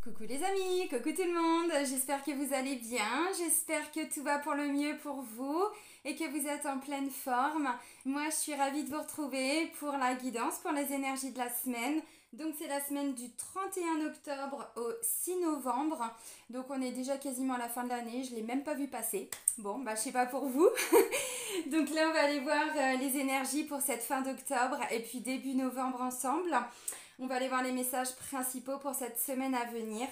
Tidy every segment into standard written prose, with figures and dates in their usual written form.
Coucou les amis, coucou tout le monde, j'espère que vous allez bien, j'espère que tout va pour le mieux pour vous et que vous êtes en pleine forme. Moi je suis ravie de vous retrouver pour la guidance, pour les énergies de la semaine. Donc c'est la semaine du 31 octobre au 6 novembre, donc on est déjà quasiment à la fin de l'année, je ne l'ai même pas vu passer. Bon, bah je sais pas pour vous. Donc là on va aller voir les énergies pour cette fin d'octobre et puis début novembre ensemble. On va aller voir les messages principaux pour cette semaine à venir.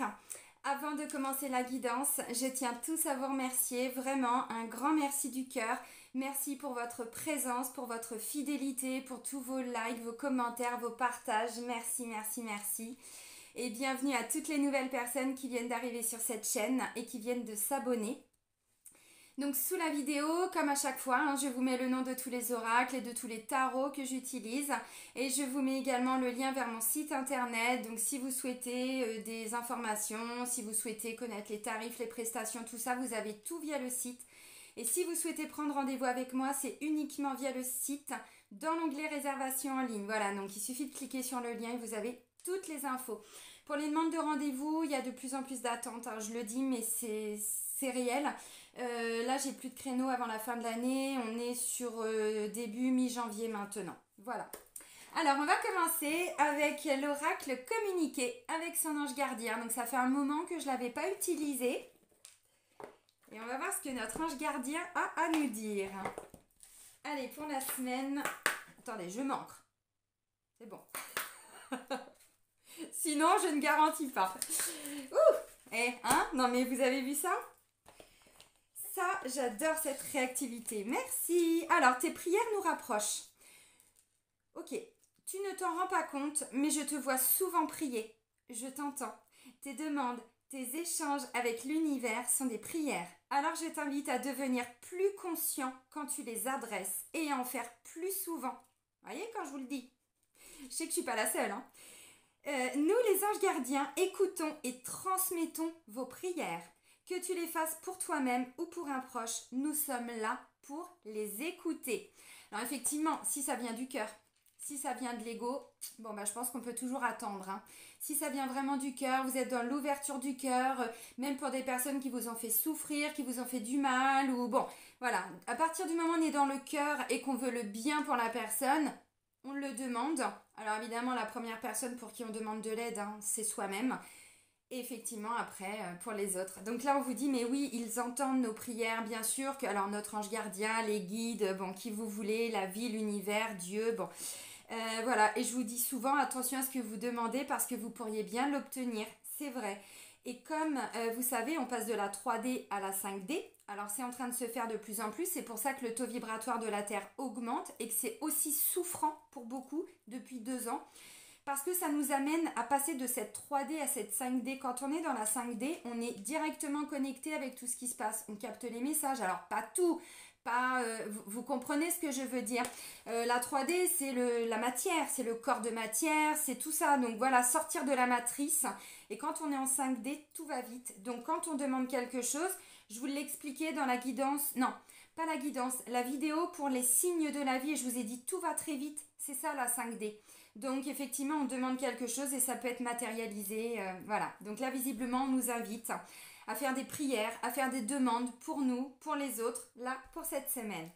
Avant de commencer la guidance, je tiens tous à vous remercier, vraiment un grand merci du cœur. Merci pour votre présence, pour votre fidélité, pour tous vos likes, vos commentaires, vos partages. Merci, merci, merci. Et bienvenue à toutes les nouvelles personnes qui viennent d'arriver sur cette chaîne et qui viennent de s'abonner. Donc sous la vidéo, comme à chaque fois, je vous mets le nom de tous les oracles et de tous les tarots que j'utilise. Et je vous mets également le lien vers mon site internet. Donc si vous souhaitez des informations, si vous souhaitez connaître les tarifs, les prestations, tout ça, vous avez tout via le site. Et si vous souhaitez prendre rendez-vous avec moi, c'est uniquement via le site, dans l'onglet réservation en ligne. Voilà, donc il suffit de cliquer sur le lien et vous avez toutes les infos. Pour les demandes de rendez-vous, il y a de plus en plus d'attentes. Je le dis, mais c'est réel. Là, j'ai plus de créneaux avant la fin de l'année. On est sur début mi-janvier maintenant. Voilà. Alors, on va commencer avec l'oracle communiqué avec son ange gardien. Donc, ça fait un moment que je ne l'avais pas utilisé. Et on va voir ce que notre ange gardien a à nous dire. Allez, pour la semaine... Attendez, je m'ancre. C'est bon. Sinon, je ne garantis pas. Ouh! Non mais vous avez vu ça? Ça, j'adore cette réactivité. Merci. Alors, tes prières nous rapprochent. Ok, tu ne t'en rends pas compte, mais je te vois souvent prier. Je t'entends. Tes demandes, tes échanges avec l'univers sont des prières. Alors, je t'invite à devenir plus conscient quand tu les adresses et à en faire plus souvent. Voyez quand je vous le dis? Je sais que je ne suis pas la seule, hein. Nous, les anges gardiens, écoutons et transmettons vos prières. Que tu les fasses pour toi-même ou pour un proche, nous sommes là pour les écouter. Alors effectivement, si ça vient du cœur, si ça vient de l'ego, bon je pense qu'on peut toujours attendre. Si ça vient vraiment du cœur, vous êtes dans l'ouverture du cœur, même pour des personnes qui vous ont fait souffrir, qui vous ont fait du mal, ou bon, voilà. À partir du moment où on est dans le cœur et qu'on veut le bien pour la personne, on le demande. Alors évidemment, la première personne pour qui on demande de l'aide, c'est soi-même. Et effectivement, après, pour les autres. Donc là, on vous dit, mais oui, ils entendent nos prières, bien sûr. Alors, notre ange gardien, les guides, bon, qui vous voulez, la vie, l'univers, Dieu, bon. Voilà, et je vous dis souvent, attention à ce que vous demandez parce que vous pourriez bien l'obtenir. C'est vrai. Et comme vous savez, on passe de la 3D à la 5D. Alors, c'est en train de se faire de plus en plus. C'est pour ça que le taux vibratoire de la Terre augmente et que c'est aussi souffrant pour beaucoup depuis 2 ans. Parce que ça nous amène à passer de cette 3D à cette 5D. Quand on est dans la 5D, on est directement connecté avec tout ce qui se passe. On capte les messages. Alors, pas tout, vous comprenez ce que je veux dire. La 3D, c'est la matière, c'est le corps de matière, c'est tout ça. Donc voilà, sortir de la matrice. Et quand on est en 5D, tout va vite. Donc quand on demande quelque chose, je vous l'ai expliqué dans la guidance. Non, pas la guidance, la vidéo pour les signes de la vie. Et je vous ai dit, tout va très vite. C'est ça la 5D. Donc effectivement, on demande quelque chose et ça peut être matérialisé. Voilà. Donc là, visiblement, on nous invite à faire des prières, à faire des demandes pour nous, pour les autres, là, pour cette semaine.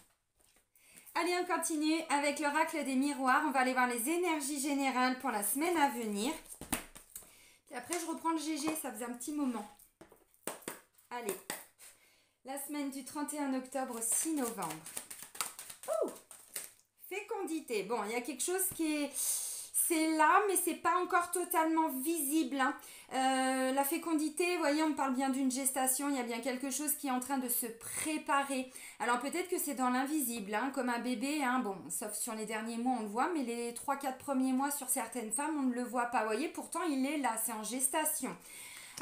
Allez, on continue avec l'oracle des miroirs. On va aller voir les énergies générales pour la semaine à venir. Puis après, je reprends le GG, ça faisait un petit moment. Allez, la semaine du 31 octobre au 6 novembre. Ouh! Fécondité. Bon, il y a quelque chose qui est... C'est là, mais c'est pas encore totalement visible. La fécondité, vous voyez, on parle bien d'une gestation. Il y a bien quelque chose qui est en train de se préparer. Alors peut-être que c'est dans l'invisible, comme un bébé. Bon, sauf sur les derniers mois, on le voit. Mais les 3-4 premiers mois, sur certaines femmes, on ne le voit pas. Vous voyez, pourtant, il est là. C'est en gestation.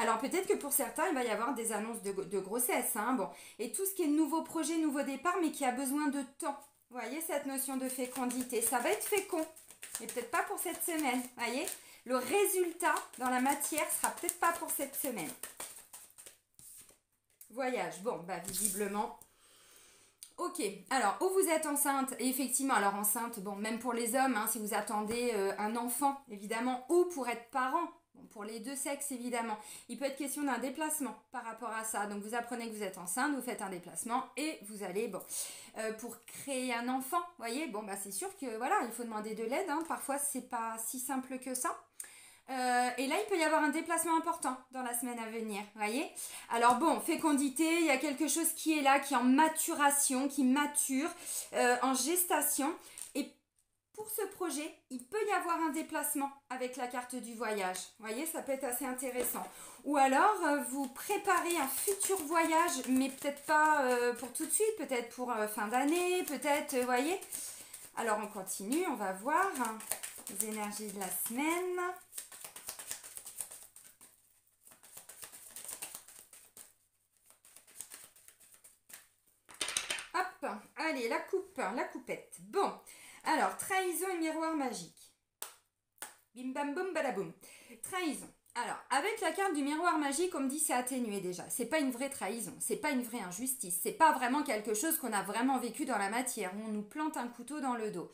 Alors peut-être que pour certains, il va y avoir des annonces de grossesse. Bon. Et tout ce qui est nouveau projet, nouveau départ, mais qui a besoin de temps. Vous voyez cette notion de fécondité. Ça va être fécond. Mais peut-être pas pour cette semaine, voyez. Le résultat dans la matière sera peut-être pas pour cette semaine. Voyage, bon, visiblement. Ok, alors, où vous êtes enceinte, et effectivement, alors enceinte, bon, même pour les hommes, si vous attendez un enfant, évidemment, ou pour être parent, Bon, pour les deux sexes, évidemment. Il peut être question d'un déplacement par rapport à ça. Donc, vous apprenez que vous êtes enceinte, vous faites un déplacement et vous allez, bon, pour créer un enfant, vous voyez, bon, bah, c'est sûr que, voilà, il faut demander de l'aide. Hein. Parfois, c'est pas si simple que ça. Et là, il peut y avoir un déplacement important dans la semaine à venir, voyez. Alors bon, fécondité, il y a quelque chose qui est là, qui est en maturation, qui mature, en gestation. Et pour ce projet, il peut y avoir un déplacement avec la carte du voyage. Vous voyez, ça peut être assez intéressant. Ou alors, vous préparez un futur voyage, mais peut-être pas pour tout de suite, peut-être pour fin d'année, peut-être, vous voyez. Alors, on continue, on va voir les énergies de la semaine. Hop, allez, la coupe, la coupette. Bon, alors, trahison et miroir magique. Bim bam boum badaboum. Trahison. Alors, avec la carte du miroir magique, on me dit c'est atténué déjà. C'est pas une vraie trahison, c'est pas une vraie injustice, c'est pas vraiment quelque chose qu'on a vraiment vécu dans la matière, où on nous plante un couteau dans le dos.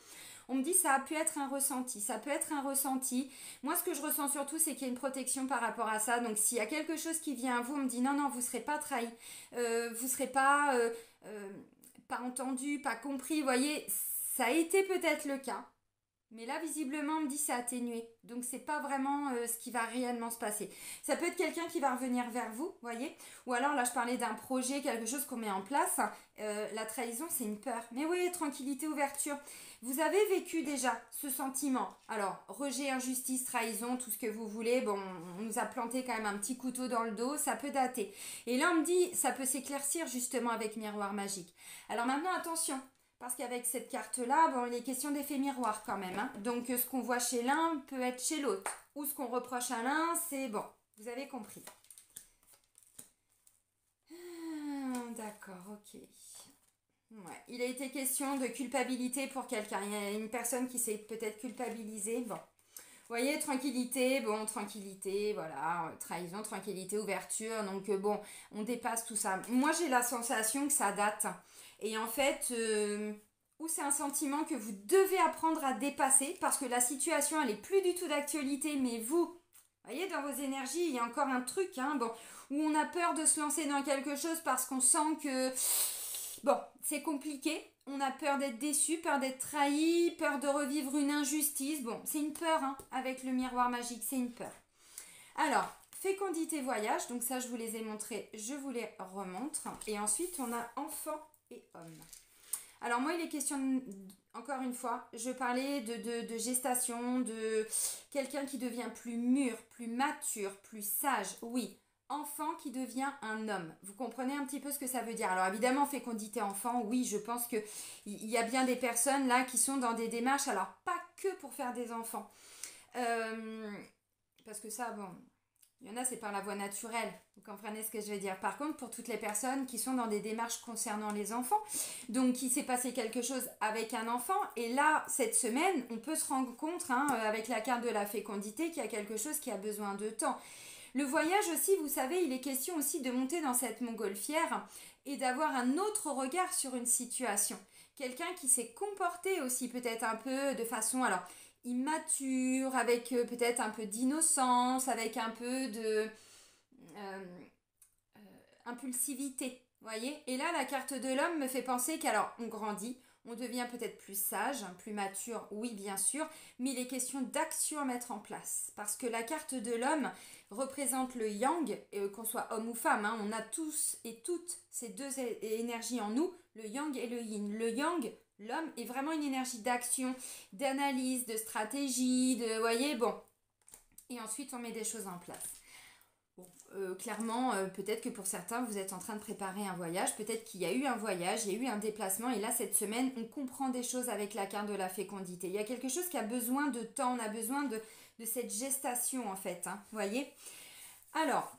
On me dit ça a pu être un ressenti, ça peut être un ressenti. Moi, ce que je ressens surtout, c'est qu'il y a une protection par rapport à ça. Donc, s'il y a quelque chose qui vient à vous, on me dit non, non, vous ne serez pas trahi, vous ne serez pas, pas entendu, pas compris. Vous voyez, ça a été peut-être le cas. Mais là, visiblement, on me dit c'est atténué. Donc, c'est pas vraiment ce qui va réellement se passer. Ça peut être quelqu'un qui va revenir vers vous, voyez. Ou alors, là, je parlais d'un projet, quelque chose qu'on met en place. La trahison, c'est une peur. Mais oui, tranquillité, ouverture. Vous avez vécu déjà ce sentiment. Alors, rejet, injustice, trahison, tout ce que vous voulez. Bon, on nous a planté quand même un petit couteau dans le dos. Ça peut dater. Et là, on me dit, ça peut s'éclaircir justement avec miroir magique. Alors maintenant, attention. Parce qu'avec cette carte-là, bon, il est question d'effet miroir quand même. Hein. Donc, ce qu'on voit chez l'un peut être chez l'autre. Ou ce qu'on reproche à l'un, c'est bon. Vous avez compris. D'accord, ok. Ouais. Il a été question de culpabilité pour quelqu'un. Il y a une personne qui s'est peut-être culpabilisée. Bon. Vous voyez, tranquillité, bon, tranquillité, voilà, trahison, tranquillité, ouverture. Donc, bon, on dépasse tout ça. Moi, j'ai la sensation que ça date. Et en fait, ou c'est un sentiment que vous devez apprendre à dépasser parce que la situation, elle est plus du tout d'actualité, mais vous voyez, dans vos énergies, il y a encore un truc, hein, bon, où on a peur de se lancer dans quelque chose parce qu'on sent que, bon, c'est compliqué. On a peur d'être déçu, peur d'être trahi, peur de revivre une injustice. Bon, c'est une peur, hein, avec le miroir magique, c'est une peur. Alors, fécondité voyage, donc ça, je vous les ai montrés, je vous les remontre. Et ensuite, on a enfant et homme. Alors moi, il est question, encore une fois, je parlais de gestation, de quelqu'un qui devient plus mûr, plus mature, plus sage, oui. Enfant qui devient un homme. Vous comprenez un petit peu ce que ça veut dire. Alors évidemment, fécondité enfant, oui, je pense qu'il y a bien des personnes là qui sont dans des démarches, alors pas que pour faire des enfants. Parce que ça, bon, il y en a, c'est par la voie naturelle. Vous comprenez ce que je veux dire. Par contre, pour toutes les personnes qui sont dans des démarches concernant les enfants, donc il s'est passé quelque chose avec un enfant, et là, cette semaine, on peut se rendre compte, hein, avec la carte de la fécondité, qu'il y a quelque chose qui a besoin de temps. Le voyage aussi, vous savez, il est question aussi de monter dans cette montgolfière et d'avoir un autre regard sur une situation. Quelqu'un qui s'est comporté aussi peut-être un peu de façon, alors, immature, avec peut-être un peu d'innocence, avec un peu de impulsivité, voyez. Et là, la carte de l'homme me fait penser qu'alors, on grandit, on devient peut-être plus sage, plus mature, oui bien sûr, mais il est question d'action à mettre en place. Parce que la carte de l'homme représente le yang, qu'on soit homme ou femme, hein, on a tous et toutes ces deux énergies en nous, le yang et le yin. Le yang, l'homme, est vraiment une énergie d'action, d'analyse, de stratégie, de, voyez, bon. Et ensuite, on met des choses en place. Bon, clairement, peut-être que pour certains, vous êtes en train de préparer un voyage. Peut-être qu'il y a eu un voyage, il y a eu un déplacement. Et là, cette semaine, on comprend des choses avec la carte de la fécondité. Il y a quelque chose qui a besoin de temps. On a besoin de cette gestation, en fait. Hein, voyez. Alors,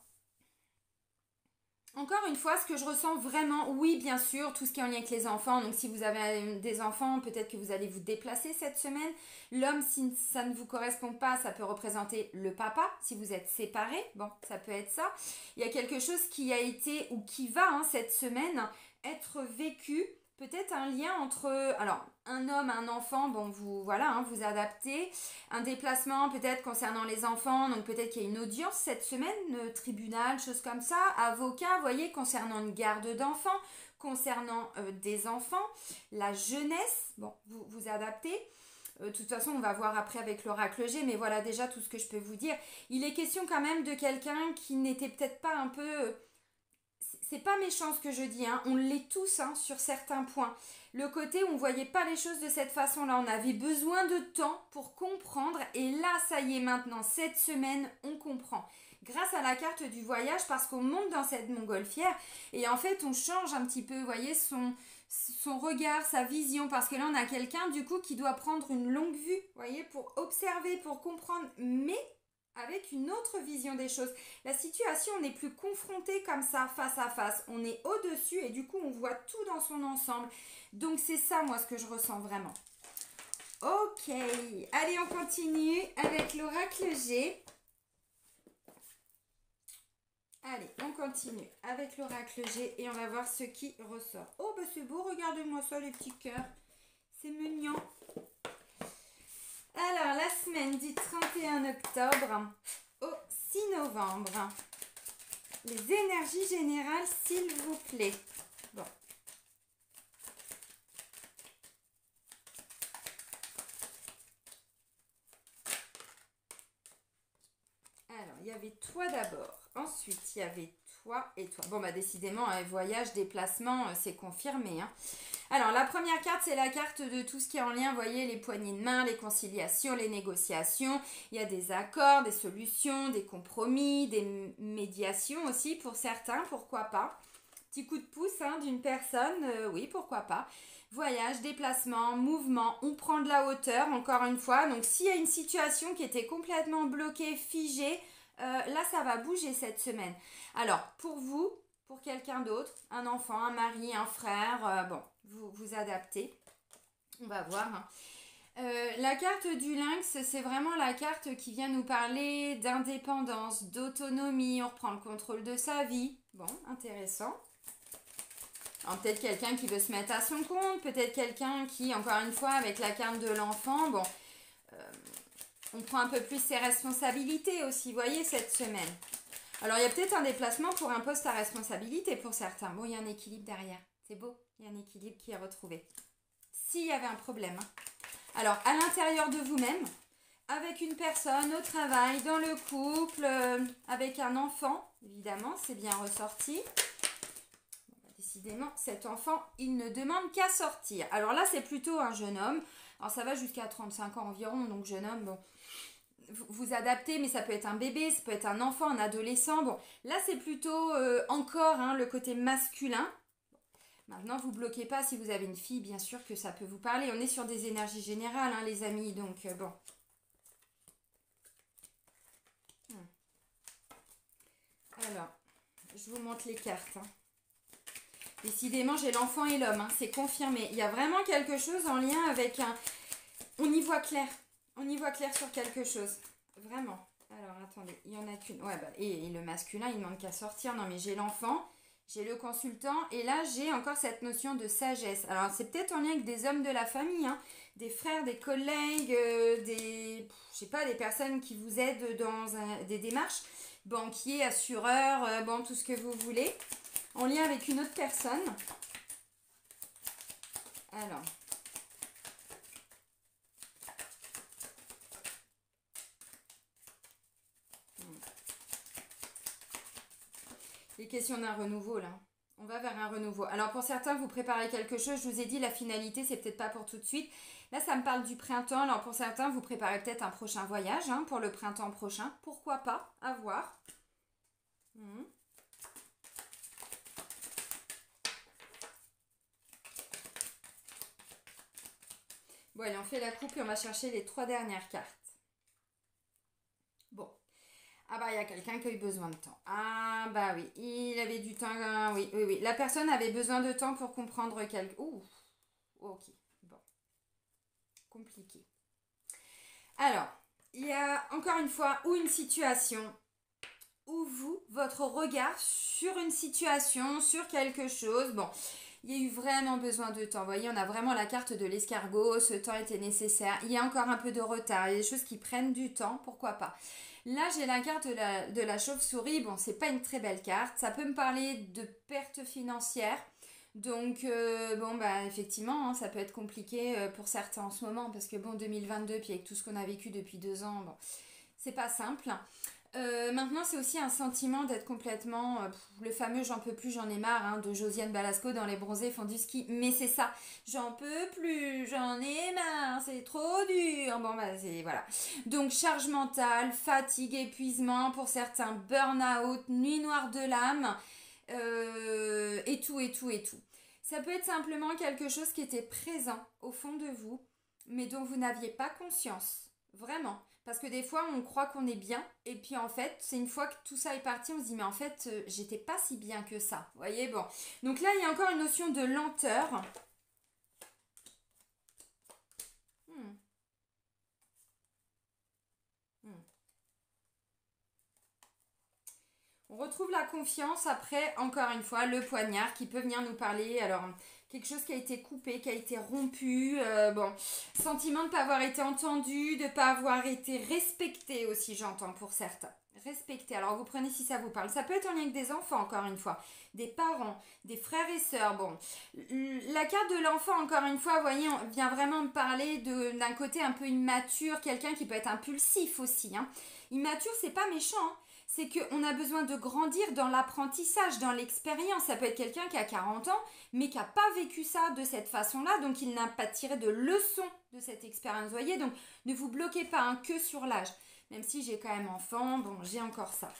encore une fois, ce que je ressens vraiment, oui, bien sûr, tout ce qui est en lien avec les enfants. Donc, si vous avez des enfants, peut-être que vous allez vous déplacer cette semaine. L'homme, si ça ne vous correspond pas, ça peut représenter le papa. Si vous êtes séparés, bon, ça peut être ça. Il y a quelque chose qui a été ou qui va, hein, cette semaine, être vécu peut-être un lien entre, alors, un homme, un enfant, bon, vous, voilà, hein, vous adaptez. Un déplacement peut-être concernant les enfants, donc peut-être qu'il y a une audience cette semaine, tribunal, choses comme ça, avocat, vous voyez, concernant une garde d'enfants, concernant des enfants, la jeunesse, bon, vous adaptez. De toute façon, on va voir après avec l'oracle G, mais voilà déjà tout ce que je peux vous dire. Il est question quand même de quelqu'un qui n'était peut-être pas un peu... C'est pas méchant ce que je dis, hein. On l'est tous hein, sur certains points. Le côté où on voyait pas les choses de cette façon-là, on avait besoin de temps pour comprendre, et là, ça y est maintenant, cette semaine, on comprend. Grâce à la carte du voyage, parce qu'on monte dans cette montgolfière, et en fait, on change un petit peu, vous voyez, son regard, sa vision, parce que là, on a quelqu'un, du coup, qui doit prendre une longue vue, vous voyez, pour observer, pour comprendre, mais avec une autre vision des choses. La situation n'est plus confrontée comme ça, face à face. On est au-dessus et du coup, on voit tout dans son ensemble. Donc, c'est ça, moi, ce que je ressens vraiment. Ok, allez, on continue avec l'oracle G. Allez, on continue avec l'oracle G et on va voir ce qui ressort. Oh, bah c'est beau, regardez-moi ça, les petits cœurs. C'est mignon. Alors, la semaine du 31 octobre au 6 novembre. Les énergies générales, s'il vous plaît. Bon. Alors, il y avait toi d'abord. Ensuite, il y avait toi et toi. Bon, bah décidément, un voyage, déplacement, c'est confirmé, hein. Alors, la première carte, c'est la carte de tout ce qui est en lien, vous voyez, les poignées de main, les conciliations, les négociations. Il y a des accords, des solutions, des compromis, des médiations aussi pour certains, pourquoi pas. Petit coup de pouce hein, d'une personne, oui, pourquoi pas. Voyage, déplacement, mouvement, on prend de la hauteur, encore une fois. Donc, s'il y a une situation qui était complètement bloquée, figée, là, ça va bouger cette semaine. Alors, pour vous... Pour quelqu'un d'autre, un enfant, un mari, un frère, bon, vous adaptez. On va voir. Hein. La carte du lynx, c'est vraiment la carte qui vient nous parler d'indépendance, d'autonomie. On reprend le contrôle de sa vie. Bon, intéressant. Alors, peut-être quelqu'un qui veut se mettre à son compte. Peut-être quelqu'un qui, encore une fois, avec la carte de l'enfant, bon, on prend un peu plus ses responsabilités aussi, vous voyez, cette semaine. Alors, il y a peut-être un déplacement pour un poste à responsabilité pour certains. Bon, il y a un équilibre derrière. C'est beau, il y a un équilibre qui est retrouvé. S'il y avait un problème. Alors, à l'intérieur de vous-même, avec une personne, au travail, dans le couple, avec un enfant, évidemment, c'est bien ressorti. Bon, bah, décidément, cet enfant, il ne demande qu'à sortir. Alors là, c'est plutôt un jeune homme. Alors, ça va jusqu'à 35 ans environ, donc jeune homme, bon... Vous adaptez, mais ça peut être un bébé, ça peut être un enfant, un adolescent. Bon, là, c'est plutôt encore hein, le côté masculin. Maintenant, vous ne bloquez pas si vous avez une fille, bien sûr que ça peut vous parler. On est sur des énergies générales, hein, les amis, donc bon. Alors, je vous montre les cartes. Hein. Décidément, j'ai l'enfant et l'homme, hein, c'est confirmé. Il y a vraiment quelque chose en lien avec un... On y voit clair. On y voit clair sur quelque chose. Vraiment. Alors, attendez. Il y en a qu'une. Ouais, bah, et le masculin, il ne manque qu'à sortir. Non, mais j'ai l'enfant, j'ai le consultant. Et là, j'ai encore cette notion de sagesse. Alors, c'est peut-être en lien avec des hommes de la famille. Hein, des frères, des collègues, des... Je sais pas, des personnes qui vous aident dans des démarches. Banquiers, assureurs, bon, tout ce que vous voulez. En lien avec une autre personne. Alors... Les questions d'un renouveau, là. On va vers un renouveau. Alors, pour certains, vous préparez quelque chose. Je vous ai dit, la finalité, c'est peut-être pas pour tout de suite. Là, ça me parle du printemps. Alors, pour certains, vous préparez peut-être un prochain voyage hein, pour le printemps prochain. Pourquoi pas? À voir. Bon, allez, on fait la coupe et on va chercher les 3 dernières cartes. Bon. Ah bah, il y a quelqu'un qui a eu besoin de temps. Ah bah oui, il avait du temps. Oui, oui, oui. La personne avait besoin de temps pour comprendre quelque... Ouh, ok. Bon. Compliqué. Alors, il y a encore une fois ou une situation où vous, votre regard sur une situation, sur quelque chose, bon, Il y a eu vraiment besoin de temps. Vous voyez, on a vraiment la carte de l'escargot. Ce temps était nécessaire. Il y a encore un peu de retard. Il y a des choses qui prennent du temps. Pourquoi pas? Là, j'ai la carte de la chauve-souris. Bon, c'est pas une très belle carte. Ça peut me parler de pertes financières. Donc, bon, bah, effectivement, hein, ça peut être compliqué pour certains en ce moment. Parce que, bon, 2022, puis avec tout ce qu'on a vécu depuis 2 ans, bon, c'est pas simple. Maintenant, c'est aussi un sentiment d'être complètement le fameux j'en peux plus, j'en ai marre hein, de Josiane Balasco dans Les Bronzés font du ski. Mais c'est ça, j'en peux plus, j'en ai marre, c'est trop dur. Bon, bah, c'est voilà. Donc, charge mentale, fatigue, épuisement, pour certains, burn-out, nuit noire de l'âme, et tout, et tout, et tout. Ça peut être simplement quelque chose qui était présent au fond de vous, mais dont vous n'aviez pas conscience. Vraiment. Parce que des fois, on croit qu'on est bien. Et puis, en fait, c'est une fois que tout ça est parti, on se dit, mais en fait, j'étais pas si bien que ça. Vous voyez, bon. Donc là, il y a encore une notion de lenteur. Hmm. Hmm. On retrouve la confiance après, encore une fois, le poignard qui peut venir nous parler. Alors, quelque chose qui a été coupé, qui a été rompu. Bon, sentiment de ne pas avoir été entendu, de ne pas avoir été respecté aussi, j'entends pour certains. Respecté. Alors, vous prenez si ça vous parle. Ça peut être en lien avec des enfants, encore une fois. Des parents, des frères et sœurs. Bon, la carte de l'enfant, encore une fois, vous voyez, on vient vraiment me parler d'un côté un peu immature, quelqu'un qui peut être impulsif aussi. Hein. Immature, c'est pas méchant, hein. C'est qu'on a besoin de grandir dans l'apprentissage, dans l'expérience. Ça peut être quelqu'un qui a 40 ans, mais qui n'a pas vécu ça de cette façon-là, donc il n'a pas tiré de leçon de cette expérience. Vous voyez, donc ne vous bloquez pas hein, que sur l'âge. Même si j'ai quand même enfant, bon, j'ai encore ça.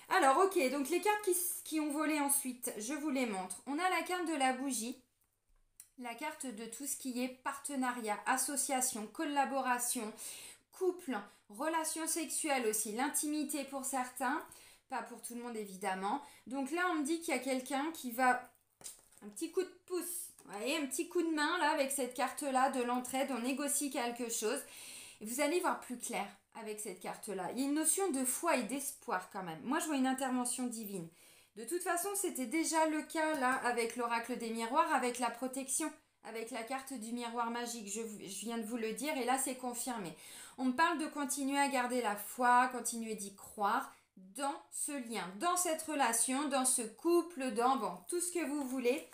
Alors, ok, donc les cartes qui ont volé ensuite, je vous les montre. On a la carte de la bougie, la carte de tout ce qui est partenariat, association, collaboration, couple, relations sexuelles aussi, l'intimité pour certains, pas pour tout le monde évidemment. Donc là, on me dit qu'il y a quelqu'un qui va... Un petit coup de pouce, vous voyez, un petit coup de main là avec cette carte-là de l'entraide, on négocie quelque chose. Et vous allez voir plus clair avec cette carte-là. Il y a une notion de foi et d'espoir quand même. Moi, je vois une intervention divine. De toute façon, c'était déjà le cas là avec l'oracle des miroirs, avec la protection, avec la carte du miroir magique. Je viens de vous le dire et là, c'est confirmé. On me parle de continuer à garder la foi, continuer d'y croire dans ce lien, dans cette relation, dans ce couple, dans bon, tout ce que vous voulez.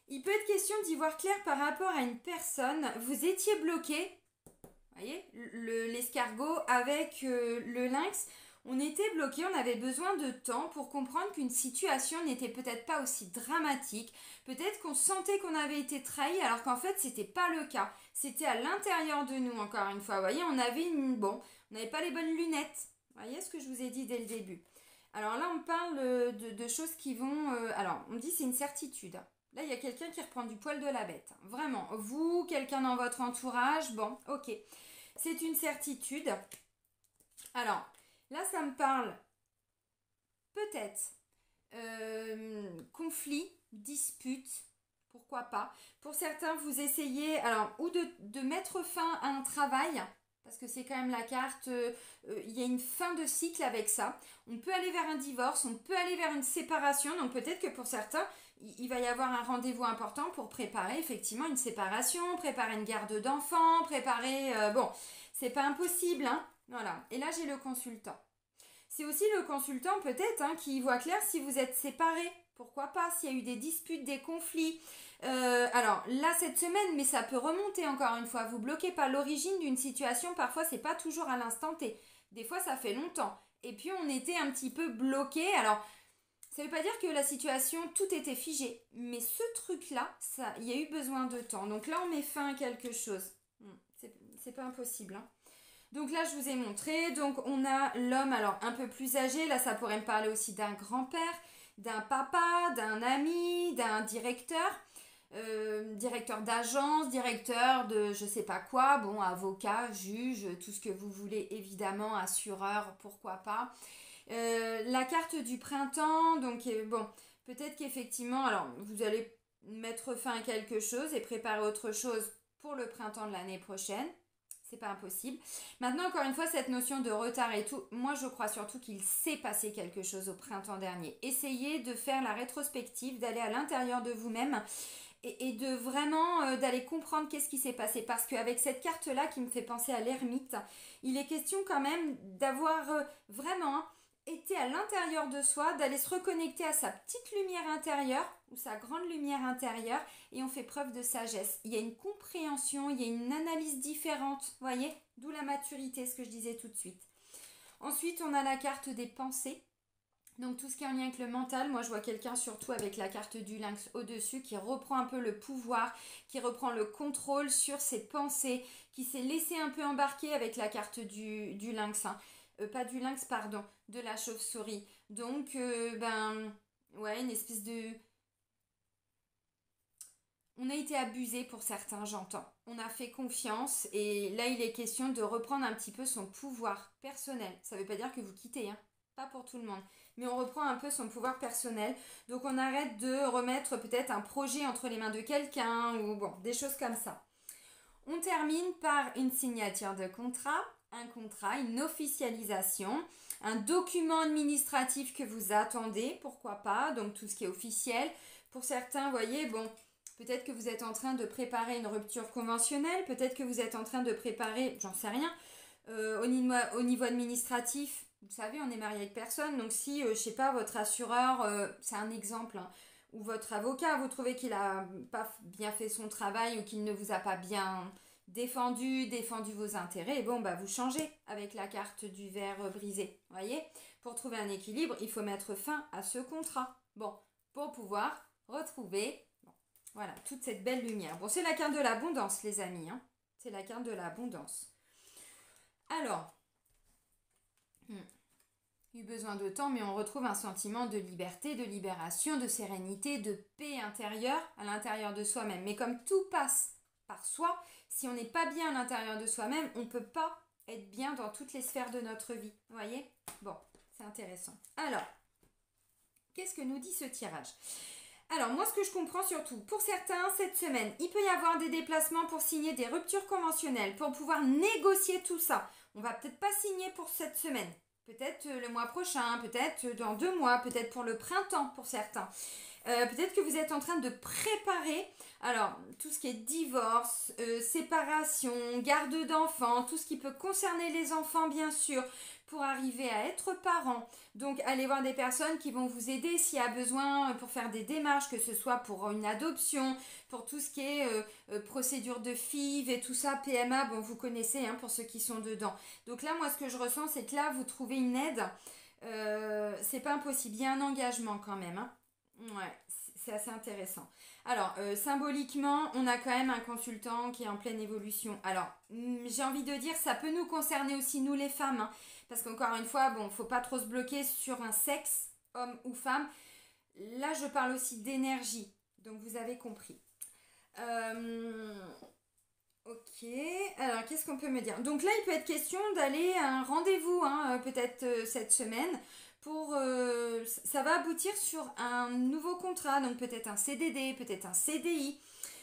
Il peut être question d'y voir clair par rapport à une personne. Vous étiez bloqué, vous voyez, l'escargot avec le lynx. On était bloqué, on avait besoin de temps pour comprendre qu'une situation n'était peut-être pas aussi dramatique. Peut-être qu'on sentait qu'on avait été trahi alors qu'en fait, c'était pas le cas. C'était à l'intérieur de nous, encore une fois. Vous voyez, on avait on n'avait pas les bonnes lunettes. Vous voyez ce que je vous ai dit dès le début. Alors là, on parle de choses qui vont... alors, on me dit c'est une certitude. Là, il y a quelqu'un qui reprend du poil de la bête. Vraiment. Vous, quelqu'un dans votre entourage, bon, ok. C'est une certitude. Alors, là, ça me parle peut-être conflit, dispute, pourquoi pas. Pour certains, vous essayez alors ou de mettre fin à un travail, parce que c'est quand même la carte, il y a une fin de cycle avec ça. On peut aller vers un divorce, on peut aller vers une séparation, donc peut-être que pour certains, il va y avoir un rendez-vous important pour préparer effectivement une séparation, préparer une garde d'enfants, préparer... bon, c'est pas impossible, hein. Voilà. Et là, j'ai le consultant. C'est aussi le consultant peut-être hein, qui voit clair si vous êtes séparés. Pourquoi pas, s'il y a eu des disputes, des conflits. Alors là, cette semaine, mais ça peut remonter encore une fois. Vous bloquez pas l'origine d'une situation. Parfois, c'est pas toujours à l'instant T. Des fois, ça fait longtemps. Et puis, on était un petit peu bloqué. Alors, ça veut pas dire que la situation, tout était figé. Mais ce truc-là, il y a eu besoin de temps. Donc là, on met fin à quelque chose. C'est pas impossible, hein. Donc là, je vous ai montré. Donc on a l'homme, alors un peu plus âgé. Là, ça pourrait me parler aussi d'un grand-père, d'un papa, d'un ami, d'un directeur. Directeur d'agence, directeur de je sais pas quoi, bon, avocat, juge, tout ce que vous voulez, évidemment, assureur, pourquoi pas. La carte du printemps, donc bon, peut-être qu'effectivement, alors vous allez mettre fin à quelque chose et préparer autre chose pour le printemps de l'année prochaine. c'est pas impossible. Maintenant, encore une fois, cette notion de retard et tout, moi je crois surtout qu'il s'est passé quelque chose au printemps dernier. Essayez de faire la rétrospective, d'aller à l'intérieur de vous-même et de vraiment d'aller comprendre qu'est-ce qui s'est passé. Parce qu'avec cette carte-là qui me fait penser à l'ermite, il est question quand même d'avoir vraiment été à l'intérieur de soi, d'aller se reconnecter à sa petite lumière intérieure ou sa grande lumière intérieure et on fait preuve de sagesse. Il y a une compréhension, il y a une analyse différente, vous voyez, d'où la maturité, ce que je disais tout de suite. Ensuite, on a la carte des pensées. Donc tout ce qui est en lien avec le mental, moi je vois quelqu'un surtout avec la carte du lynx au-dessus qui reprend un peu le pouvoir, qui reprend le contrôle sur ses pensées, qui s'est laissé un peu embarquer avec la carte du lynx, hein. Pas du lynx, pardon, de la chauve-souris. Donc, ouais, une espèce de... On a été abusé pour certains, j'entends. On a fait confiance et là il est question de reprendre un petit peu son pouvoir personnel. Ça ne veut pas dire que vous quittez, hein. Pas pour tout le monde. Mais on reprend un peu son pouvoir personnel. Donc on arrête de remettre peut-être un projet entre les mains de quelqu'un ou bon, des choses comme ça. On termine par une signature de contrat, un contrat, une officialisation, un document administratif que vous attendez, pourquoi pas, donc tout ce qui est officiel. Pour certains, vous voyez, bon, peut-être que vous êtes en train de préparer une rupture conventionnelle, peut-être que vous êtes en train de préparer, j'en sais rien, au niveau administratif. Vous savez, on est marié avec personne, donc si, je sais pas, votre assureur, c'est un exemple, hein, ou votre avocat, vous trouvez qu'il a pas bien fait son travail ou qu'il ne vous a pas bien défendu vos intérêts, bon, bah vous changez avec la carte du verre brisé, voyez. Pour trouver un équilibre, il faut mettre fin à ce contrat. Bon, pour pouvoir retrouver, bon, voilà, toute cette belle lumière. Bon, c'est la carte de l'abondance, les amis, hein. C'est la carte de l'abondance. Alors, eu besoin de temps, mais on retrouve un sentiment de liberté, de libération, de sérénité, de paix intérieure à l'intérieur de soi-même. Mais comme tout passe par soi, si on n'est pas bien à l'intérieur de soi-même, on ne peut pas être bien dans toutes les sphères de notre vie. Vous voyez? Bon, c'est intéressant. Alors, qu'est-ce que nous dit ce tirage? Alors, moi, ce que je comprends surtout, pour certains, cette semaine, il peut y avoir des déplacements pour signer des ruptures conventionnelles, pour pouvoir négocier tout ça. On va peut-être pas signer pour cette semaine. Peut-être le mois prochain, peut-être dans 2 mois, peut-être pour le printemps pour certains. Peut-être que vous êtes en train de préparer, alors tout ce qui est divorce, séparation, garde d'enfants, tout ce qui peut concerner les enfants bien sûr, pour arriver à être parent. Donc allez voir des personnes qui vont vous aider s'il y a besoin pour faire des démarches, que ce soit pour une adoption, pour tout ce qui est procédure de FIV et tout ça, PMA, bon vous connaissez hein, pour ceux qui sont dedans. Donc là moi ce que je ressens c'est que là vous trouvez une aide, c'est pas impossible, il y a un engagement quand même, hein. Ouais, c'est assez intéressant. Alors, symboliquement, on a quand même un consultant qui est en pleine évolution. Alors, j'ai envie de dire, ça peut nous concerner aussi, nous les femmes, hein, parce qu'encore une fois, bon, faut pas trop se bloquer sur un sexe, homme ou femme. Là, je parle aussi d'énergie, donc vous avez compris. Ok, alors qu'est-ce qu'on peut me dire? Donc là, il peut être question d'aller à un rendez-vous, hein, peut-être cette semaine pour ça va aboutir sur un nouveau contrat, donc peut-être un CDD, peut-être un CDI.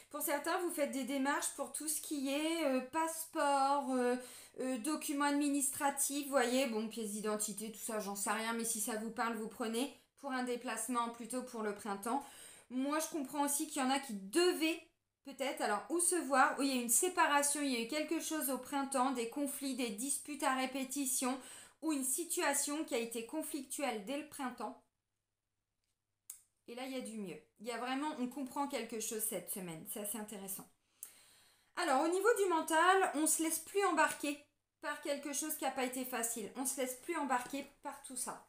Pour certains, vous faites des démarches pour tout ce qui est passeport, documents administratifs, vous voyez, bon, pièces d'identité, tout ça, j'en sais rien, mais si ça vous parle, vous prenez pour un déplacement plutôt pour le printemps. Moi, je comprends aussi qu'il y en a qui devaient peut-être, alors, où se voir, où il y a une séparation, il y a eu quelque chose au printemps, des conflits, des disputes à répétition, ou une situation qui a été conflictuelle dès le printemps. Et là, il y a du mieux. Il y a vraiment, on comprend quelque chose cette semaine. C'est assez intéressant. Alors, au niveau du mental, on ne se laisse plus embarquer par quelque chose qui n'a pas été facile. On ne se laisse plus embarquer par tout ça.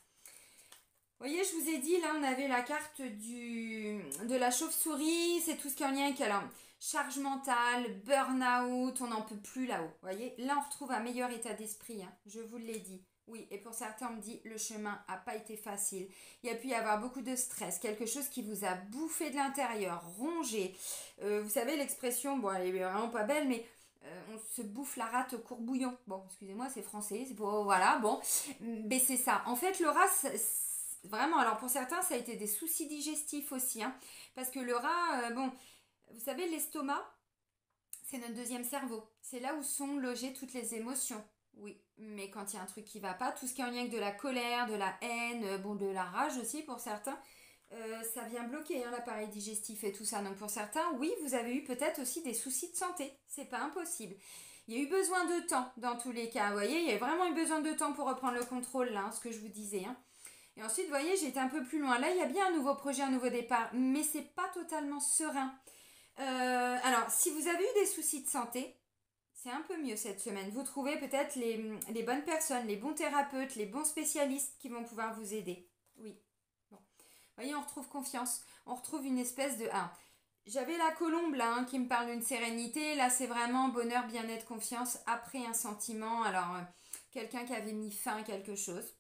Vous voyez, je vous ai dit, là, on avait la carte de la chauve-souris. C'est tout ce qui est en lien avec la charge mentale, burn-out. On n'en peut plus là-haut. Vous voyez, là, on retrouve un meilleur état d'esprit. Hein, je vous l'ai dit. Oui, et pour certains, on me dit le chemin n'a pas été facile. Il y a pu y avoir beaucoup de stress, quelque chose qui vous a bouffé de l'intérieur, rongé. Vous savez, l'expression, bon, elle est vraiment pas belle, mais on se bouffe la rate au courbouillon. Bon, excusez-moi, c'est français, c'est pas... Voilà, bon. Mais c'est ça. En fait, le rat, vraiment, alors pour certains, ça a été des soucis digestifs aussi. Hein, parce que le rat, bon, vous savez, l'estomac, C'est notre deuxième cerveau. C'est là où sont logées toutes les émotions. Oui, mais quand il y a un truc qui va pas, tout ce qui est en lien avec de la colère, de la haine, bon, de la rage aussi pour certains, ça vient bloquer hein, l'appareil digestif et tout ça. Donc pour certains, oui, vous avez eu peut-être aussi des soucis de santé. C'est pas impossible. Il y a eu besoin de temps dans tous les cas. Vous voyez, il y a vraiment eu besoin de temps pour reprendre le contrôle là, hein, ce que je vous disais. Hein. Et ensuite, vous voyez, j'ai été un peu plus loin. Là, il y a bien un nouveau projet, un nouveau départ, mais c'est pas totalement serein. Alors, si vous avez eu des soucis de santé, c'est un peu mieux cette semaine. Vous trouvez peut-être les bonnes personnes, les bons thérapeutes, les bons spécialistes qui vont pouvoir vous aider. Oui. Bon. Vous voyez, on retrouve confiance. On retrouve une espèce de... Ah, j'avais la colombe là hein, qui me parle d'une sérénité. Là, c'est vraiment bonheur, bien-être, confiance après un sentiment. Alors, quelqu'un qui avait mis fin à quelque chose.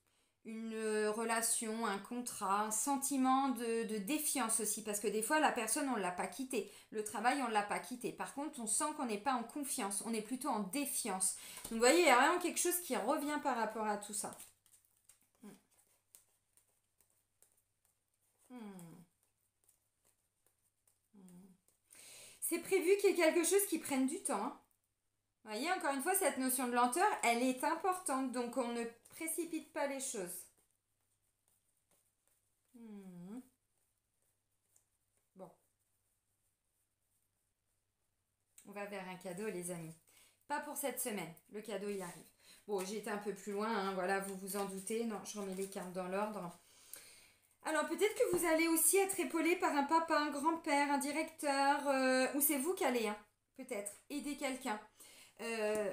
Une relation, un contrat, un sentiment de défiance aussi. Parce que des fois, la personne, on ne l'a pas quitté. Le travail, on ne l'a pas quitté. Par contre, on sent qu'on n'est pas en confiance. On est plutôt en défiance. Donc, vous voyez, il y a vraiment quelque chose qui revient par rapport à tout ça. C'est prévu qu'il y ait quelque chose qui prenne du temps. Hein. Vous voyez, encore une fois, cette notion de lenteur, elle est importante. Donc, on ne précipite pas les choses. Bon. On va vers un cadeau, les amis. Pas pour cette semaine. Le cadeau, il arrive. Bon, j'ai été un peu plus loin. Hein, voilà, vous vous en doutez. Non, je remets les cartes dans l'ordre. Alors, peut-être que vous allez aussi être épaulé par un papa, un grand-père, un directeur, ou c'est vous qui allez, hein, peut-être, aider quelqu'un.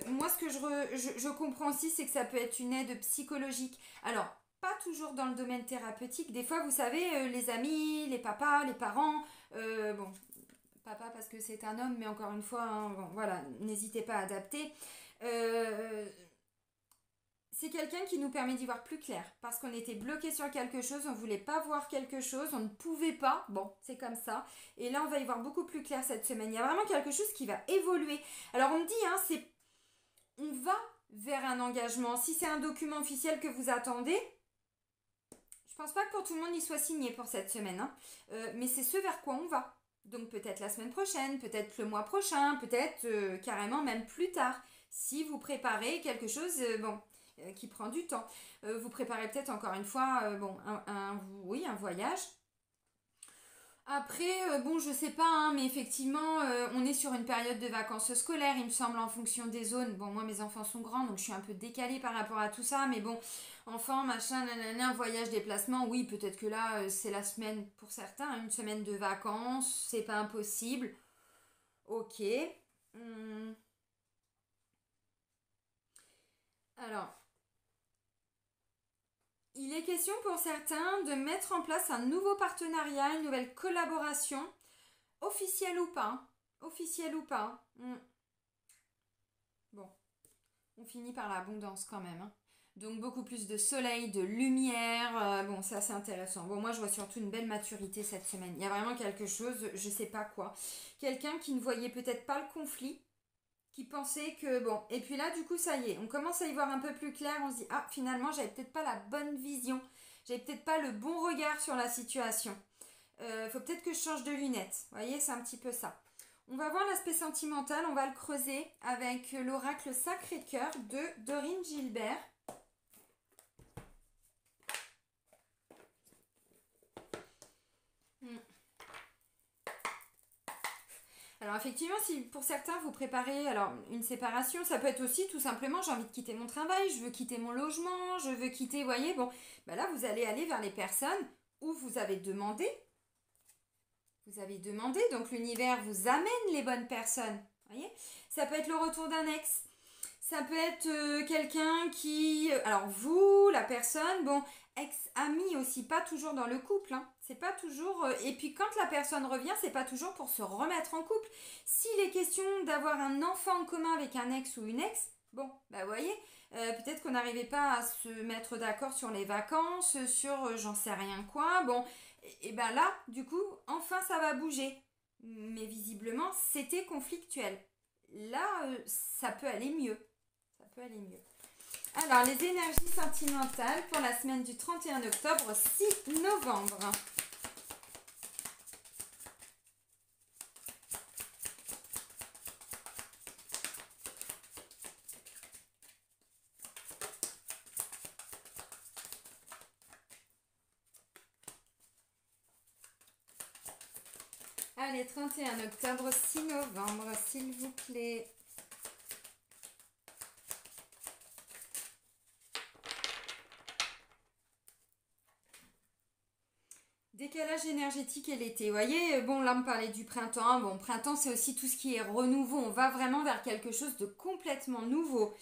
Moi, ce que je comprends aussi, c'est que ça peut être une aide psychologique. Alors, pas toujours dans le domaine thérapeutique. Des fois, vous savez, les amis, les papas, les parents, bon, papa parce que c'est un homme, mais encore une fois, hein, bon, voilà, n'hésitez pas à adapter. C'est quelqu'un qui nous permet d'y voir plus clair. Parce qu'on était bloqué sur quelque chose, on ne voulait pas voir quelque chose, on ne pouvait pas. Bon, c'est comme ça. Et là, on va y voir beaucoup plus clair cette semaine. Il y a vraiment quelque chose qui va évoluer. Alors, on me dit, hein, on va vers un engagement. Si c'est un document officiel que vous attendez, je pense pas que pour tout le monde il soit signé pour cette semaine. Hein. Mais c'est ce vers quoi on va. Donc peut-être la semaine prochaine, peut-être le mois prochain, peut-être carrément même plus tard. Si vous préparez quelque chose, qui prend du temps. Vous préparez peut-être encore une fois un voyage. Après, bon, je sais pas, hein, mais effectivement, on est sur une période de vacances scolaires, il me semble, en fonction des zones. Bon, moi, mes enfants sont grands, donc je suis un peu décalée par rapport à tout ça, mais bon, enfants, machin, nanana, voyage, déplacement, oui, peut-être que là, c'est la semaine pour certains, une semaine de vacances, c'est pas impossible. Ok. Alors, il est question pour certains de mettre en place un nouveau partenariat, une nouvelle collaboration, officielle ou pas. Officielle ou pas. Bon, on finit par l'abondance quand même. Hein. Donc beaucoup plus de soleil, de lumière. Bon, ça c'est intéressant. Bon, moi je vois surtout une belle maturité cette semaine. Il y a vraiment quelque chose, je sais pas quoi. Quelqu'un qui ne voyait peut-être pas le conflit, qui pensait que bon, et puis là du coup ça y est, on commence à y voir un peu plus clair, on se dit ah finalement j'avais peut-être pas la bonne vision, j'avais peut-être pas le bon regard sur la situation, faut peut-être que je change de lunettes, vous voyez c'est un petit peu ça. On va voir l'aspect sentimental, on va le creuser avec l'oracle Sacré-Cœur de Dorine Gilbert. Alors effectivement, si pour certains vous préparez alors une séparation, ça peut être aussi tout simplement j'ai envie de quitter mon travail, je veux quitter mon logement, je veux quitter, vous voyez, bon, ben là vous allez aller vers les personnes où vous avez demandé. Vous avez demandé, donc l'univers vous amène les bonnes personnes. Voyez, ça peut être le retour d'un ex. Ça peut être quelqu'un qui... alors vous, la personne, bon, ex-ami aussi, pas toujours dans le couple. Hein. C'est pas toujours... et puis quand la personne revient, c'est pas toujours pour se remettre en couple. S'il est question d'avoir un enfant en commun avec un ex ou une ex, bon, bah vous voyez, peut-être qu'on n'arrivait pas à se mettre d'accord sur les vacances, sur j'en sais rien quoi. Bon, et ben là, du coup, enfin ça va bouger. Mais visiblement, c'était conflictuel. Là, ça peut aller mieux. Ça peut aller mieux. Alors, les énergies sentimentales pour la semaine du 31 octobre, 6 novembre. Allez, 31 octobre, 6 novembre, s'il vous plaît. Décalage énergétique et l'été. Vous voyez, bon, là, on me parlait du printemps. Bon, printemps, c'est aussi tout ce qui est renouveau. On va vraiment vers quelque chose de complètement nouveau.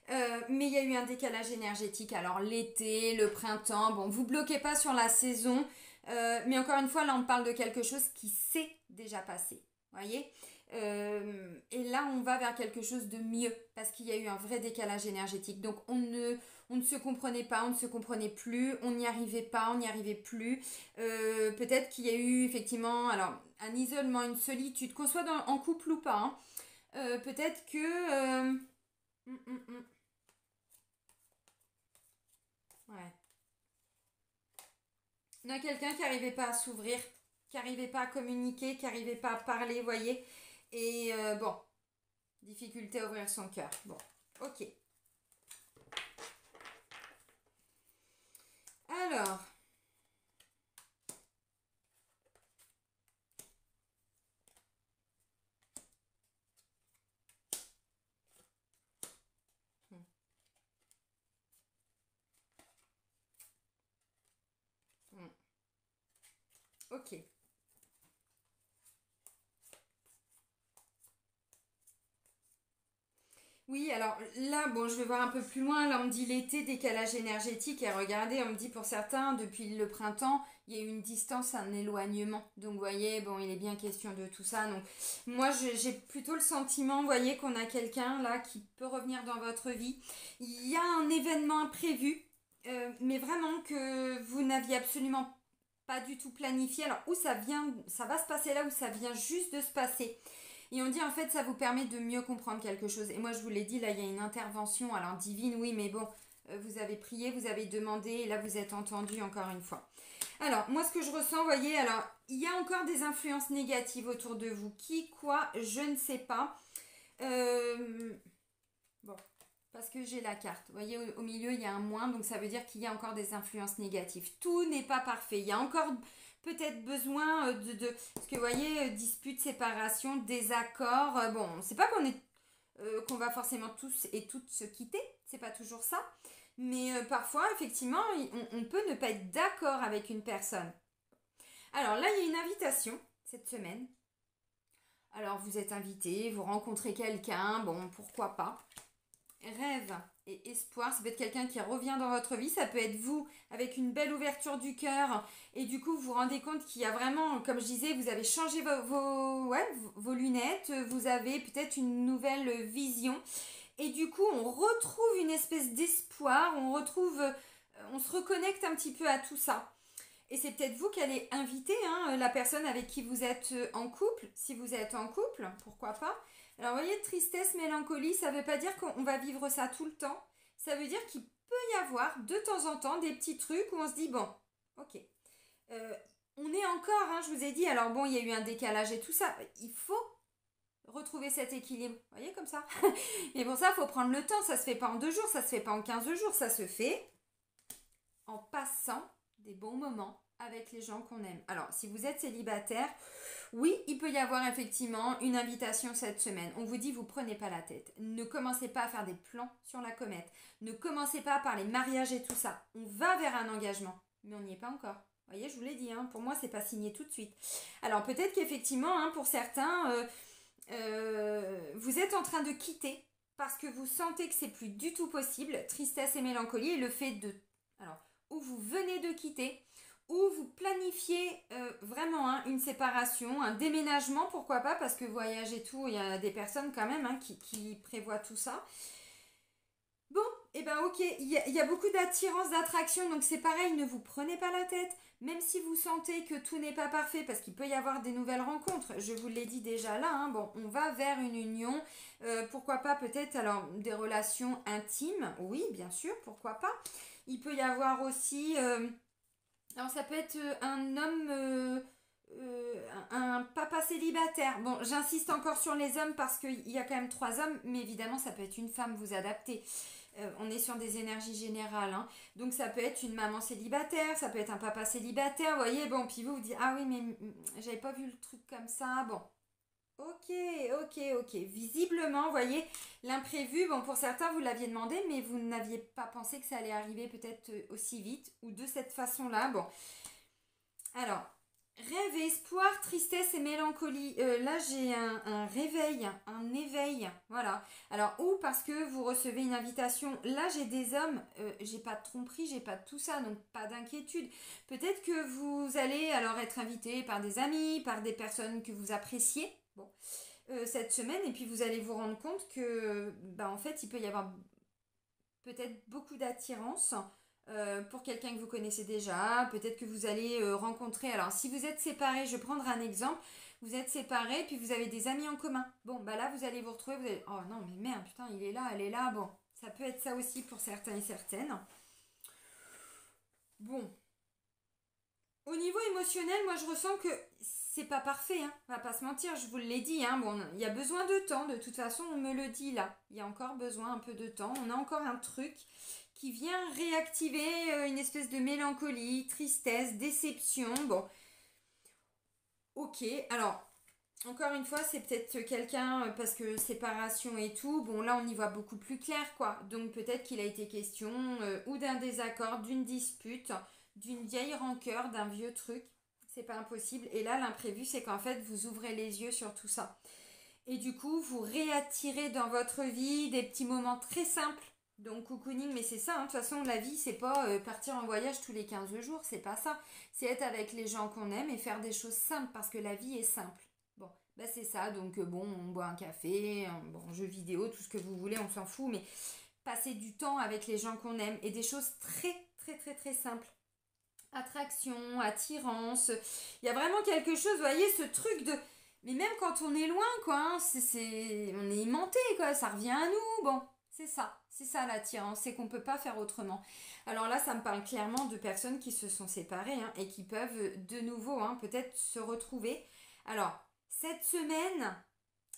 Mais il y a eu un décalage énergétique. Alors, l'été, le printemps, bon, vous bloquez pas sur la saison. Mais encore une fois, là, on parle de quelque chose qui s'est déjà passé. Vous voyez. Et là, on va vers quelque chose de mieux parce qu'il y a eu un vrai décalage énergétique. Donc, on ne se comprenait pas, on ne se comprenait plus, on n'y arrivait pas, on n'y arrivait plus. Peut-être qu'il y a eu effectivement alors, un isolement, une solitude, qu'on soit en couple ou pas. Hein. Peut-être que... Ouais. On a quelqu'un qui n'arrivait pas à s'ouvrir, qui n'arrivait pas à communiquer, qui n'arrivait pas à parler, vous voyez. Et bon, difficulté à ouvrir son cœur. Bon, ok. Alors, ok. Oui, alors là, bon, je vais voir un peu plus loin. Là, on me dit l'été, décalage énergétique. Et regardez, on me dit pour certains, depuis le printemps, il y a eu une distance, un éloignement. Donc, vous voyez, bon, il est bien question de tout ça. Donc, moi, j'ai plutôt le sentiment, vous voyez, qu'on a quelqu'un là qui peut revenir dans votre vie. Il y a un événement imprévu, mais vraiment que vous n'aviez absolument pas du tout planifié. Alors, où ça vient, ça va se passer là, où ça vient juste de se passer. Et on dit en fait ça vous permet de mieux comprendre quelque chose. Et moi je vous l'ai dit, là il y a une intervention, alors divine, oui, mais bon, vous avez prié, vous avez demandé, et là vous êtes entendu encore une fois. Alors moi ce que je ressens, vous voyez, alors il y a encore des influences négatives autour de vous. Qui, quoi, je ne sais pas. Bon, parce que j'ai la carte. Vous voyez, au milieu il y a un moins, donc ça veut dire qu'il y a encore des influences négatives. Tout n'est pas parfait. Il y a encore peut-être besoin parce que vous voyez, dispute, séparation, désaccord. Bon, c'est pas qu'on va forcément tous et toutes se quitter, c'est pas toujours ça. Mais parfois, effectivement, on peut ne pas être d'accord avec une personne. Alors là, il y a une invitation cette semaine. Alors vous êtes invité, vous rencontrez quelqu'un, bon, pourquoi pas. Rêve et espoir, ça peut être quelqu'un qui revient dans votre vie, ça peut être vous avec une belle ouverture du cœur et du coup vous vous rendez compte qu'il y a vraiment, comme je disais, vous avez changé vos lunettes, vous avez peut-être une nouvelle vision et du coup on retrouve une espèce d'espoir, on se reconnecte un petit peu à tout ça. Et c'est peut-être vous qui allez inviter hein, la personne avec qui vous êtes en couple, si vous êtes en couple, pourquoi pas. Alors, vous voyez, tristesse, mélancolie, ça ne veut pas dire qu'on va vivre ça tout le temps. Ça veut dire qu'il peut y avoir de temps en temps des petits trucs où on se dit, bon, ok, on est encore, hein, je vous ai dit, alors bon, il y a eu un décalage et tout ça. Il faut retrouver cet équilibre. Vous voyez, comme ça. Et pour ça, il faut prendre le temps. Ça ne se fait pas en 2 jours, ça ne se fait pas en 15 jours. Ça se fait en passant des bons moments avec les gens qu'on aime. Alors, si vous êtes célibataire, oui, il peut y avoir effectivement une invitation cette semaine. On vous dit, vous prenez pas la tête. Ne commencez pas à faire des plans sur la comète. Ne commencez pas par les mariages et tout ça. On va vers un engagement, mais on n'y est pas encore. Vous voyez, je vous l'ai dit, hein, pour moi, c'est pas signé tout de suite. Alors, peut-être qu'effectivement, hein, pour certains, vous êtes en train de quitter parce que vous sentez que c'est plus du tout possible. Tristesse et mélancolie et le fait de... Alors, où vous venez de quitter, où vous planifiez vraiment hein, une séparation, un déménagement, pourquoi pas, parce que voyage et tout, il y a des personnes quand même hein, qui prévoient tout ça. Bon, et ben ok, il y a beaucoup d'attirance, d'attraction, donc c'est pareil, ne vous prenez pas la tête, même si vous sentez que tout n'est pas parfait, parce qu'il peut y avoir des nouvelles rencontres, je vous l'ai dit déjà là, hein, bon, on va vers une union, pourquoi pas peut-être alors des relations intimes, oui bien sûr, pourquoi pas. Il peut y avoir aussi, alors ça peut être un homme, un papa célibataire. Bon, j'insiste encore sur les hommes parce qu'il y a quand même 3 hommes, mais évidemment ça peut être une femme, vous adaptez. On est sur des énergies générales, hein. Donc ça peut être une maman célibataire, ça peut être un papa célibataire, vous voyez, bon, puis vous dites, ah oui, mais j'avais pas vu le truc comme ça, bon. Ok, ok. Visiblement, vous voyez, l'imprévu, bon, pour certains, vous l'aviez demandé, mais vous n'aviez pas pensé que ça allait arriver peut-être aussi vite ou de cette façon-là. Bon, alors, rêve et espoir, tristesse et mélancolie. Là, j'ai un réveil, un éveil, voilà. Alors, ou parce que vous recevez une invitation. Là, j'ai des hommes, j'ai pas de tromperie, j'ai pas de tout ça, donc pas d'inquiétude. Peut-être que vous allez alors être invité par des amis, par des personnes que vous appréciez. Bon, cette semaine, et puis vous allez vous rendre compte que, bah, en fait, il peut y avoir peut-être beaucoup d'attirance pour quelqu'un que vous connaissez déjà. Peut-être que vous allez rencontrer. Alors, si vous êtes séparés, je vais prendre un exemple. Vous êtes séparés, puis vous avez des amis en commun. Bon, bah là, vous allez vous retrouver. Vous allez, oh non, mais merde, putain, il est là, elle est là. Bon, ça peut être ça aussi pour certains et certaines. Bon, au niveau émotionnel, moi je ressens que c'est pas parfait, hein. On va pas se mentir, je vous l'ai dit, hein. Bon, il y a besoin de temps, de toute façon, on me le dit là. Il y a encore besoin un peu de temps. On a encore un truc qui vient réactiver une espèce de mélancolie, tristesse, déception. Bon, ok, alors, encore une fois, c'est peut-être quelqu'un, parce que séparation et tout, bon là on y voit beaucoup plus clair quoi. Donc peut-être qu'il a été question ou d'un désaccord, d'une dispute, d'une vieille rancœur, d'un vieux truc. C'est pas impossible. Et là l'imprévu c'est qu'en fait vous ouvrez les yeux sur tout ça. Et du coup vous réattirez dans votre vie des petits moments très simples. Donc cocooning, mais c'est ça, hein. De toute façon la vie c'est pas partir en voyage tous les 15 jours, c'est pas ça. C'est être avec les gens qu'on aime et faire des choses simples parce que la vie est simple. Bon, bah c'est ça, donc bon, on boit un café, bon, jeu vidéo, tout ce que vous voulez, on s'en fout, mais passer du temps avec les gens qu'on aime et des choses très simples. Attraction, attirance, il y a vraiment quelque chose, vous voyez, ce truc de... Mais même quand on est loin, quoi, hein, on est aimanté, quoi, ça revient à nous, bon, c'est ça l'attirance, c'est qu'on peut pas faire autrement. Alors là, ça me parle clairement de personnes qui se sont séparées hein, et qui peuvent de nouveau hein, peut-être se retrouver. Alors, cette semaine,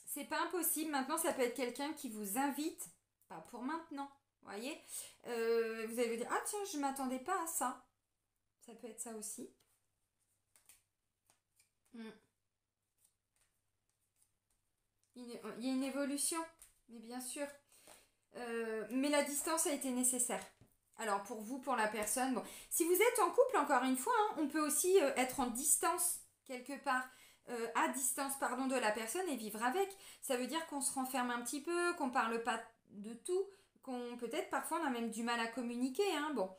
c'est pas impossible. Maintenant, ça peut être quelqu'un qui vous invite, pas pour maintenant, vous voyez. Vous allez vous dire, ah tiens, je m'attendais pas à ça. Ça peut être ça aussi. Mm. Il y a une évolution, mais bien sûr. Mais la distance a été nécessaire. Alors pour vous, pour la personne, bon, si vous êtes en couple, encore une fois, hein, on peut aussi être en distance quelque part, à distance, pardon, de la personne et vivre avec. Ça veut dire qu'on se renferme un petit peu, qu'on parle pas de tout, qu'on peut-être parfois on a même du mal à communiquer, hein, bon.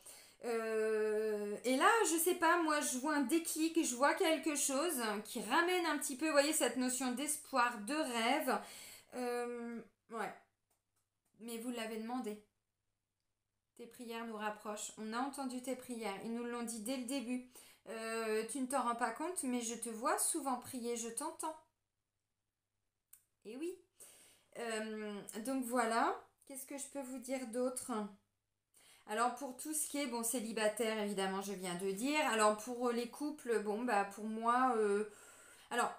Et là, je sais pas, moi je vois un déclic, je vois quelque chose qui ramène un petit peu, vous voyez, cette notion d'espoir, de rêve. Ouais, mais vous l'avez demandé. Tes prières nous rapprochent. On a entendu tes prières. Ils nous l'ont dit dès le début. Tu ne t'en rends pas compte, mais je te vois souvent prier, je t'entends. Et oui. Donc voilà. Qu'est-ce que je peux vous dire d'autre? Alors pour tout ce qui est bon célibataire, évidemment, je viens de dire. Alors pour les couples, bon bah pour moi, alors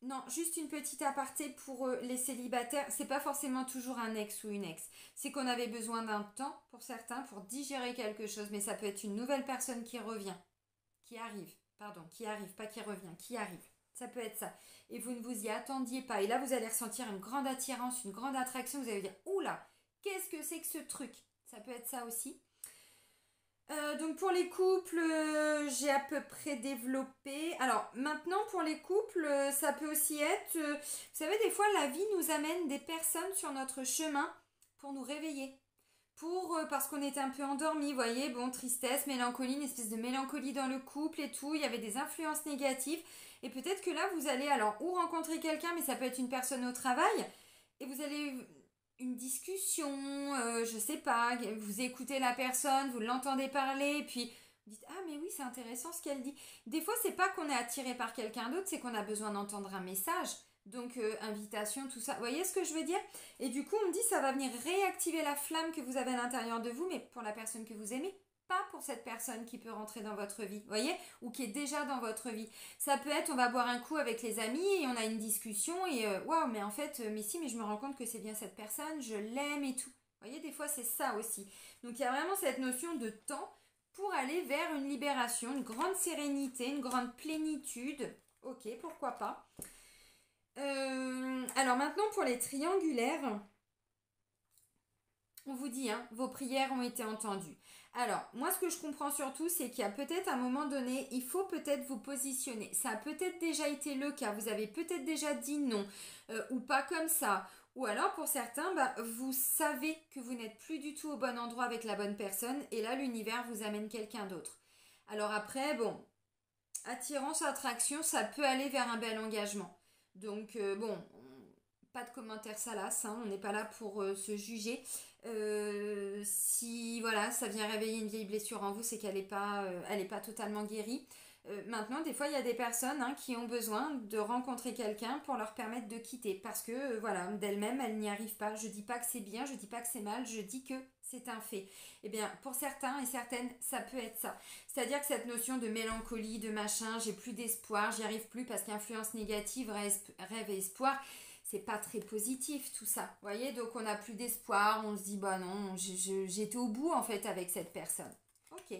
non, juste une petite aparté pour les célibataires. C'est pas forcément toujours un ex ou une ex. C'est qu'on avait besoin d'un temps pour certains pour digérer quelque chose, mais ça peut être une nouvelle personne qui revient, qui arrive, pardon, qui arrive, pas qui revient, qui arrive. Ça peut être ça. Et vous ne vous y attendiez pas. Et là, vous allez ressentir une grande attirance, une grande attraction. Vous allez dire, oula, qu'est-ce que c'est que ce truc? Ça peut être ça aussi. Donc pour les couples, j'ai à peu près développé. Alors maintenant pour les couples, ça peut aussi être, vous savez, des fois la vie nous amène des personnes sur notre chemin pour nous réveiller. Parce qu'on était un peu endormi, vous voyez, bon, tristesse, mélancolie, une espèce de mélancolie dans le couple et tout, il y avait des influences négatives. Et peut-être que là, vous allez alors ou rencontrer quelqu'un, mais ça peut être une personne au travail, et vous allez une discussion, je sais pas, vous écoutez la personne, vous l'entendez parler, et puis vous dites ah mais oui c'est intéressant ce qu'elle dit. Des fois c'est pas qu'on est attiré par quelqu'un d'autre, c'est qu'on a besoin d'entendre un message. Donc invitation, tout ça. Vous voyez ce que je veux dire? Et du coup on me dit ça va venir réactiver la flamme que vous avez à l'intérieur de vous, mais pour la personne que vous aimez. Pas pour cette personne qui peut rentrer dans votre vie, vous voyez, ou qui est déjà dans votre vie. Ça peut être, on va boire un coup avec les amis et on a une discussion et waouh, mais en fait, mais si, mais je me rends compte que c'est bien cette personne, je l'aime et tout. Vous voyez, des fois, c'est ça aussi. Donc, il y a vraiment cette notion de temps pour aller vers une libération, une grande sérénité, une grande plénitude. Ok, pourquoi pas. Alors maintenant, pour les triangulaires, on vous dit, hein, vos prières ont été entendues. Alors, moi, ce que je comprends surtout, c'est qu'il y a peut-être un moment donné, il faut peut-être vous positionner. Ça a peut-être déjà été le cas, vous avez peut-être déjà dit non, ou pas comme ça. Ou alors, pour certains, bah, vous savez que vous n'êtes plus du tout au bon endroit avec la bonne personne, et là, l'univers vous amène quelqu'un d'autre. Alors après, bon, attirance, attraction, ça peut aller vers un bel engagement. Donc, bon, pas de commentaires salaces, hein, on n'est pas là pour se juger. Si voilà, ça vient réveiller une vieille blessure en vous, c'est qu'elle n'est pas, elle est pas totalement guérie. Maintenant, des fois, il y a des personnes hein, qui ont besoin de rencontrer quelqu'un pour leur permettre de quitter. Parce que, voilà, d'elles-mêmes, elles n'y arrivent pas. Je dis pas que c'est bien, je dis pas que c'est mal, je dis que c'est un fait. Eh bien, pour certains et certaines, ça peut être ça. C'est-à-dire que cette notion de mélancolie, de machin, j'ai plus d'espoir, j'y arrive plus parce qu'influence négative, rêve et espoir, c'est pas très positif tout ça. Vous voyez, donc on n'a plus d'espoir, on se dit bah non, j'étais au bout en fait avec cette personne. Ok.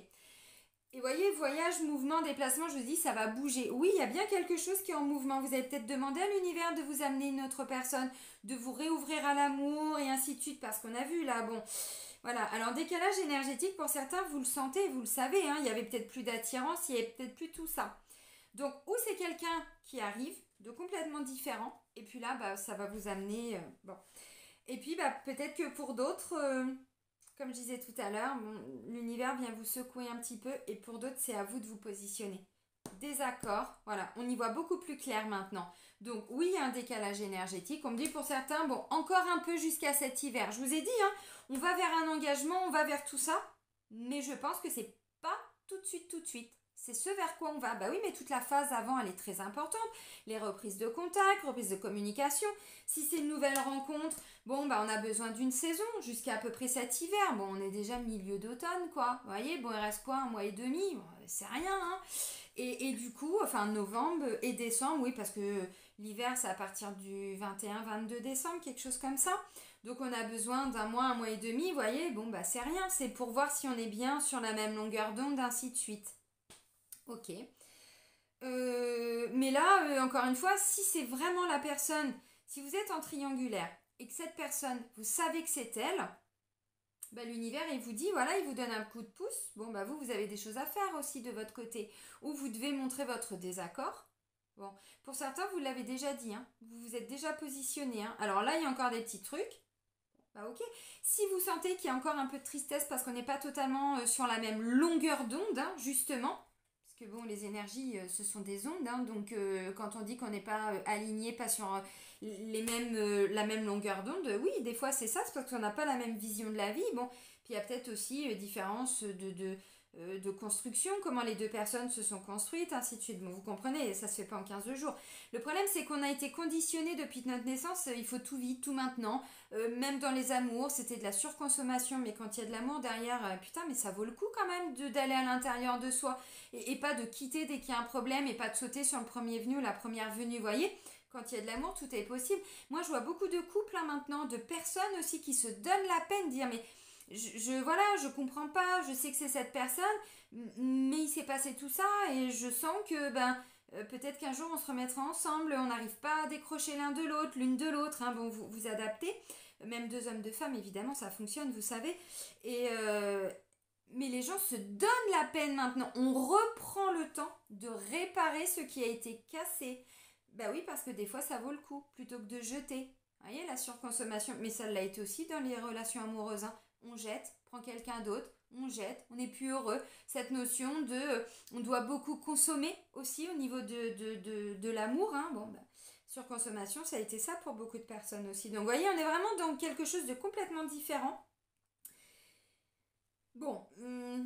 Et vous voyez, voyage, mouvement, déplacement, je vous dis, ça va bouger. Oui, il y a bien quelque chose qui est en mouvement. Vous avez peut-être demandé à l'univers de vous amener une autre personne, de vous réouvrir à l'amour et ainsi de suite, parce qu'on a vu là, bon, voilà. Alors, décalage énergétique, pour certains, vous le sentez, vous le savez, hein, il y avait peut-être plus d'attirance, il y avait peut-être plus tout ça. Donc, ou c'est quelqu'un qui arrive de complètement différent, et puis là, bah, ça va vous amener, bon. Et puis, bah, peut-être que pour d'autres... comme je disais tout à l'heure, bon, l'univers vient vous secouer un petit peu et pour d'autres, c'est à vous de vous positionner. Désaccord, voilà, on y voit beaucoup plus clair maintenant. Donc oui, il y a un décalage énergétique. On me dit pour certains, bon, encore un peu jusqu'à cet hiver. Je vous ai dit, hein, on va vers un engagement, on va vers tout ça, mais je pense que c'est pas tout de suite, tout de suite. C'est ce vers quoi on va. Bah oui, mais toute la phase avant, elle est très importante. Les reprises de contact, reprises de communication. Si c'est une nouvelle rencontre, bon, bah on a besoin d'une saison jusqu'à à peu près cet hiver. Bon, on est déjà milieu d'automne, quoi. Vous voyez, bon, il reste quoi, un mois et demi? Bon, c'est rien, hein. Et du coup, enfin, novembre et décembre, oui, parce que l'hiver, c'est à partir du 21-22 décembre, quelque chose comme ça. Donc, on a besoin d'un mois, un mois et demi, vous voyez. Bon, bah, c'est rien. C'est pour voir si on est bien sur la même longueur d'onde, ainsi de suite. Ok. Mais là, encore une fois, si c'est vraiment la personne, si vous êtes en triangulaire et que cette personne, vous savez que c'est elle, bah, l'univers, il vous dit, voilà, il vous donne un coup de pouce. Bon, bah vous avez des choses à faire aussi de votre côté. Ou vous devez montrer votre désaccord. Bon, pour certains, vous l'avez déjà dit, hein, vous vous êtes déjà positionné. Hein. Alors là, il y a encore des petits trucs. Bah ok. Si vous sentez qu'il y a encore un peu de tristesse parce qu'on n'est pas totalement sur la même longueur d'onde, hein, justement, parce que bon, les énergies, ce sont des ondes, hein, donc quand on dit qu'on n'est pas aligné, pas sur la même longueur d'onde, oui, des fois c'est ça, c'est parce qu'on n'a pas la même vision de la vie. Bon, puis il y a peut-être aussi différence de construction, comment les deux personnes se sont construites, ainsi de suite. Bon, vous comprenez, ça se fait pas en 15 jours. Le problème, c'est qu'on a été conditionné depuis notre naissance, il faut tout vite, tout maintenant. Même dans les amours, c'était de la surconsommation, mais quand il y a de l'amour derrière, putain, mais ça vaut le coup quand même d'aller à l'intérieur de soi et pas de quitter dès qu'il y a un problème et pas de sauter sur le premier venu ou la première venue, vous voyez. Quand il y a de l'amour, tout est possible. Moi, je vois beaucoup de couples là maintenant, de personnes aussi qui se donnent la peine de dire, mais voilà, je comprends pas, je sais que c'est cette personne, mais il s'est passé tout ça et je sens que peut-être qu'un jour on se remettra ensemble, on n'arrive pas à décrocher l'un de l'autre, l'une de l'autre, hein, bon, vous adaptez, même deux hommes, deux femmes, évidemment, ça fonctionne, vous savez, mais les gens se donnent la peine maintenant, on reprend le temps de réparer ce qui a été cassé. Bah oui, parce que des fois ça vaut le coup, plutôt que de jeter. Vous voyez, la surconsommation, mais ça l'a été aussi dans les relations amoureuses, hein. On jette, prend quelqu'un d'autre, on jette, on n'est plus heureux. Cette notion de on doit beaucoup consommer aussi au niveau de l'amour. Hein. Bon, surconsommation, ça a été ça pour beaucoup de personnes aussi. Donc vous voyez, on est vraiment dans quelque chose de complètement différent. Bon, je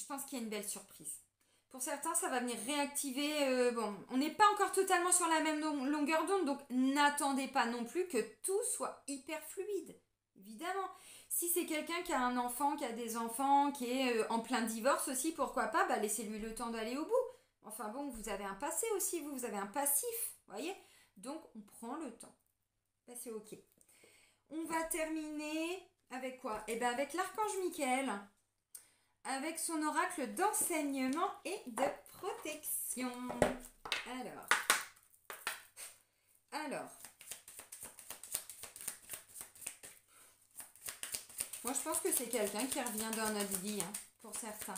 pense qu'il y a une belle surprise. Pour certains, ça va venir réactiver. Bon, on n'est pas encore totalement sur la même longueur d'onde, donc n'attendez pas non plus que tout soit hyper fluide. Évidemment, si c'est quelqu'un qui a un enfant, qui a des enfants, qui est en plein divorce aussi, pourquoi pas, laissez-lui le temps d'aller au bout. Enfin bon, vous avez un passé aussi, vous avez un passif, voyez. Donc, on prend le temps. C'est ok. On va terminer avec quoi? Eh bien avec l'archange Michael, avec son oracle d'enseignement et de protection. Alors, moi je pense que c'est quelqu'un qui revient dans notre vie, hein, pour certains.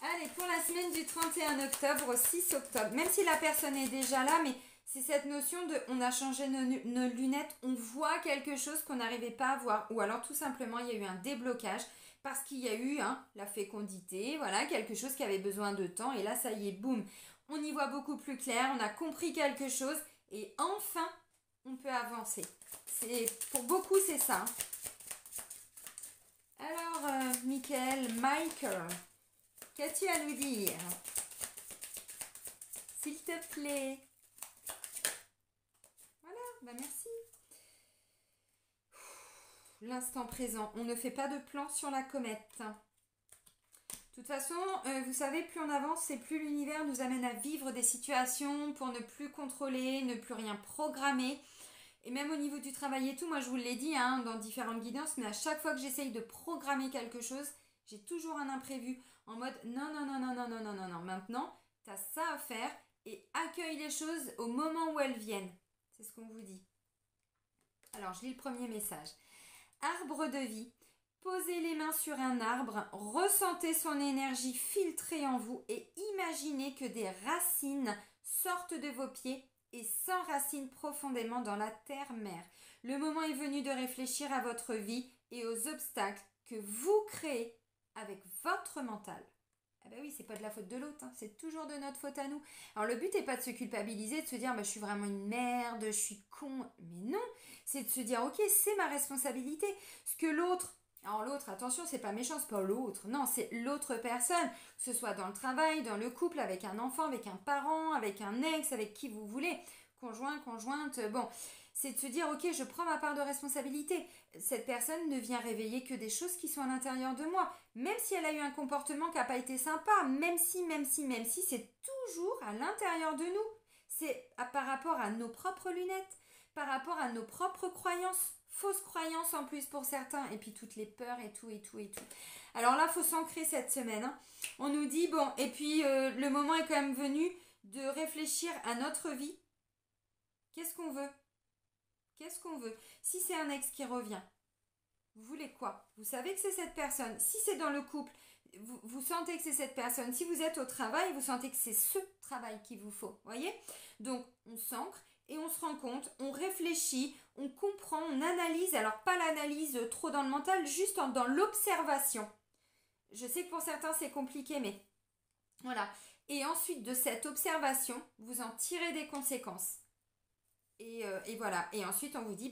Allez, pour la semaine du 31 octobre au 6 octobre, même si la personne est déjà là, mais c'est cette notion de on a changé nos lunettes, on voit quelque chose qu'on n'arrivait pas à voir, ou alors tout simplement il y a eu un déblocage parce qu'il y a eu la fécondité, voilà, quelque chose qui avait besoin de temps, et là ça y est, boum, on y voit beaucoup plus clair, on a compris quelque chose, et enfin on peut avancer. Pour beaucoup c'est ça. Alors, Michael, qu'as-tu à nous dire? S'il te plaît. Voilà, bah merci. L'instant présent. On ne fait pas de plan sur la comète. De toute façon, vous savez, plus on avance et plus l'univers nous amène à vivre des situations pour ne plus contrôler, ne plus rien programmer. Et même au niveau du travail et tout, moi je vous l'ai dit dans différentes guidances, mais à chaque fois que j'essaye de programmer quelque chose, j'ai toujours un imprévu en mode non, maintenant, tu as ça à faire et accueille les choses au moment où elles viennent. C'est ce qu'on vous dit. Alors, je lis le premier message. Arbre de vie, posez les mains sur un arbre, ressentez son énergie filtrée en vous et imaginez que des racines sortent de vos pieds et s'enracinent profondément dans la terre-mère. Le moment est venu de réfléchir à votre vie et aux obstacles que vous créez avec votre mental. Ah ben oui, c'est pas de la faute de l'autre, c'est toujours de notre faute à nous. Alors le but n'est pas de se culpabiliser, de se dire je suis vraiment une merde, je suis con, mais non, c'est de se dire ok, c'est ma responsabilité. Ce que l'autre, alors l'autre, attention, c'est pas méchant, c'est pas l'autre, non, c'est l'autre personne, que ce soit dans le travail, dans le couple, avec un enfant, avec un parent, avec un ex, avec qui vous voulez, conjoint, conjointe, bon, c'est de se dire ok, je prends ma part de responsabilité. Cette personne ne vient réveiller que des choses qui sont à l'intérieur de moi, même si elle a eu un comportement qui n'a pas été sympa, même si, c'est toujours à l'intérieur de nous. C'est par rapport à nos propres lunettes, par rapport à nos propres croyances, fausses croyances en plus pour certains, et puis toutes les peurs et tout. Alors là, il faut s'ancrer cette semaine. On nous dit, bon, et puis le moment est quand même venu de réfléchir à notre vie. Qu'est-ce qu'on veut? Si c'est un ex qui revient, vous voulez quoi? Vous savez que c'est cette personne. Si c'est dans le couple, vous sentez que c'est cette personne. Si vous êtes au travail, vous sentez que c'est ce travail qu'il vous faut. Voyez? Donc, on s'ancre et on se rend compte, on réfléchit, on comprend, on analyse. Alors, pas l'analyse trop dans le mental, juste dans l'observation. Je sais que pour certains, c'est compliqué, mais voilà. Et ensuite, de cette observation, vous en tirez des conséquences. Et voilà. Et ensuite, on vous dit,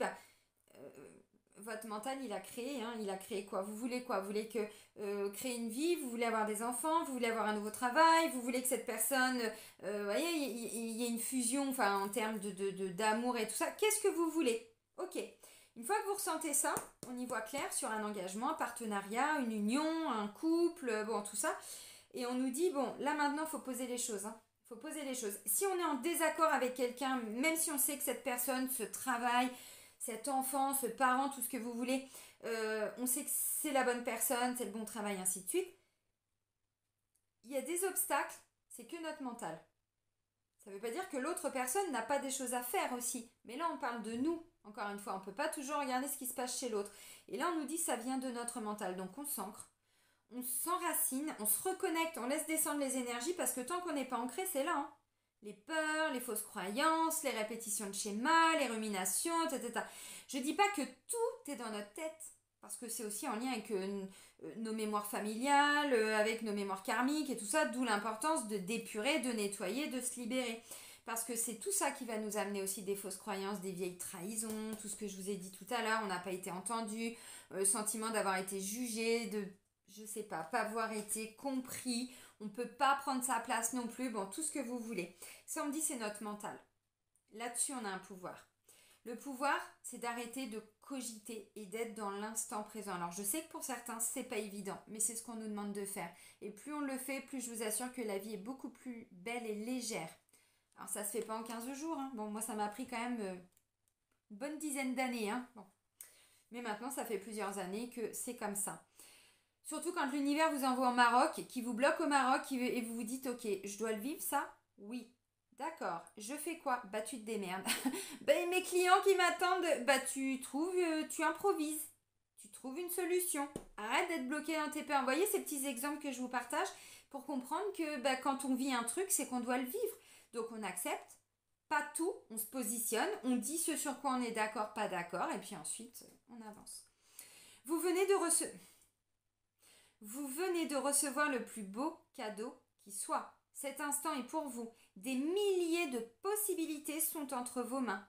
votre mental, il a créé quoi? Vous voulez quoi? Vous voulez créer une vie, vous voulez avoir des enfants, vous voulez avoir un nouveau travail, vous voulez que cette personne, voyez, il y ait une fusion, enfin, en termes d'amour et tout ça. Qu'est-ce que vous voulez? Ok. Une fois que vous ressentez ça, on y voit clair sur un engagement, un partenariat, une union, un couple, bon, tout ça. Et on nous dit, bon, là maintenant, il faut poser les choses, Il faut poser les choses. Si on est en désaccord avec quelqu'un, même si on sait que cette personne, ce travail, cet enfant, ce parent, tout ce que vous voulez, on sait que c'est la bonne personne, c'est le bon travail, ainsi de suite. Il y a des obstacles, c'est que notre mental. Ça ne veut pas dire que l'autre personne n'a pas des choses à faire aussi. Mais là, on parle de nous, encore une fois. On ne peut pas toujours regarder ce qui se passe chez l'autre. Et là, on nous dit que ça vient de notre mental. Donc, on s'ancre, on s'enracine, on se reconnecte, on laisse descendre les énergies parce que tant qu'on n'est pas ancré, c'est là. Les peurs, les fausses croyances, les répétitions de schémas, les ruminations, etc. Je ne dis pas que tout est dans notre tête, parce que c'est aussi en lien avec nos mémoires familiales, avec nos mémoires karmiques et tout ça, d'où l'importance de d'épurer, de nettoyer, de se libérer. Parce que c'est tout ça qui va nous amener aussi des fausses croyances, des vieilles trahisons, tout ce que je vous ai dit tout à l'heure, on n'a pas été entendu, sentiment d'avoir été jugé, de, je sais pas avoir été compris, on ne peut pas prendre sa place non plus, bon, tout ce que vous voulez. Ça, on me dit, c'est notre mental. Là-dessus, on a un pouvoir. Le pouvoir, c'est d'arrêter de cogiter et d'être dans l'instant présent. Alors, je sais que pour certains, c'est pas évident, mais c'est ce qu'on nous demande de faire. Et plus on le fait, plus je vous assure que la vie est beaucoup plus belle et légère. Alors, ça se fait pas en 15 jours. Bon, moi, ça m'a pris quand même bonne dizaine d'années. Hein. Bon. Mais maintenant, ça fait plusieurs années que c'est comme ça. Surtout quand l'univers vous envoie au Maroc, qui vous bloque au Maroc et vous vous dites, ok, je dois le vivre ça? Oui. D'accord. Je fais quoi? Bah tu te démerdes. Bah, mes clients qui m'attendent, bah tu trouves, tu improvises. Tu trouves une solution. Arrête d'être bloqué dans tes peurs. Vous voyez ces petits exemples que je vous partage pour comprendre que bah, quand on vit un truc, c'est qu'on doit le vivre. Donc on accepte, pas tout, on se positionne, on dit ce sur quoi on est d'accord, pas d'accord, et puis ensuite on avance. Vous venez de recevoir... Vous venez de recevoir le plus beau cadeau qui soit. Cet instant est pour vous. Des milliers de possibilités sont entre vos mains.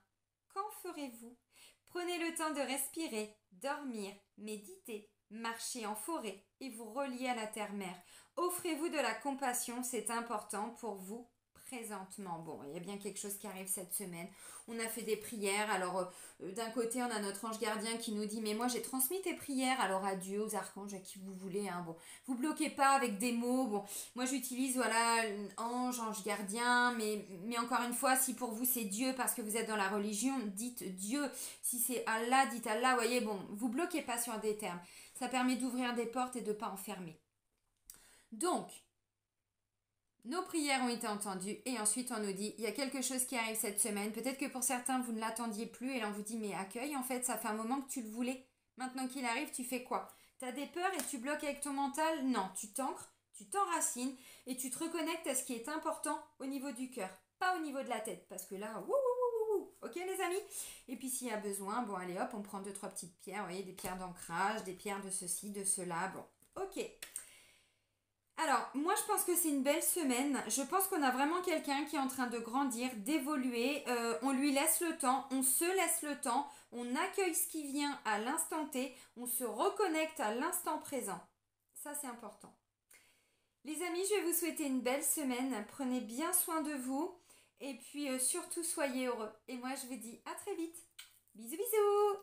Qu'en ferez-vous? Prenez le temps de respirer, dormir, méditer, marcher en forêt et vous relier à la terre-mère. Offrez-vous de la compassion, c'est important pour vous présentement. Bon, il y a bien quelque chose qui arrive cette semaine. On a fait des prières. Alors, d'un côté, on a notre ange gardien qui nous dit « Mais moi, j'ai transmis tes prières. Alors, à Dieu, aux archanges, à qui vous voulez. Hein. Bon, vous bloquez pas avec des mots. Bon, moi, j'utilise, voilà, ange gardien. Mais encore une fois, si pour vous, c'est Dieu parce que vous êtes dans la religion, dites Dieu. Si c'est Allah, dites Allah. Vous voyez, bon, vous bloquez pas sur des termes. Ça permet d'ouvrir des portes et de ne pas enfermer. Donc, nos prières ont été entendues et ensuite on nous dit il y a quelque chose qui arrive cette semaine. Peut-être que pour certains vous ne l'attendiez plus et là on vous dit mais accueille en fait ça fait un moment que tu le voulais. Maintenant qu'il arrive tu fais quoi? T'as des peurs et tu bloques avec ton mental? Non, tu t'ancres, tu t'enracines et tu te reconnectes à ce qui est important au niveau du cœur, pas au niveau de la tête parce que là ok les amis? Et puis s'il y a besoin, bon allez hop on prend 2-3 petites pierres, vous voyez des pierres d'ancrage, des pierres de ceci, de cela, bon ok. Alors, moi je pense que c'est une belle semaine. Je pense qu'on a vraiment quelqu'un qui est en train de grandir, d'évoluer. On lui laisse le temps, on se laisse le temps, on accueille ce qui vient à l'instant T, on se reconnecte à l'instant présent. Ça c'est important. Les amis, je vais vous souhaiter une belle semaine. Prenez bien soin de vous et puis surtout soyez heureux. Et moi je vous dis à très vite. Bisous bisous.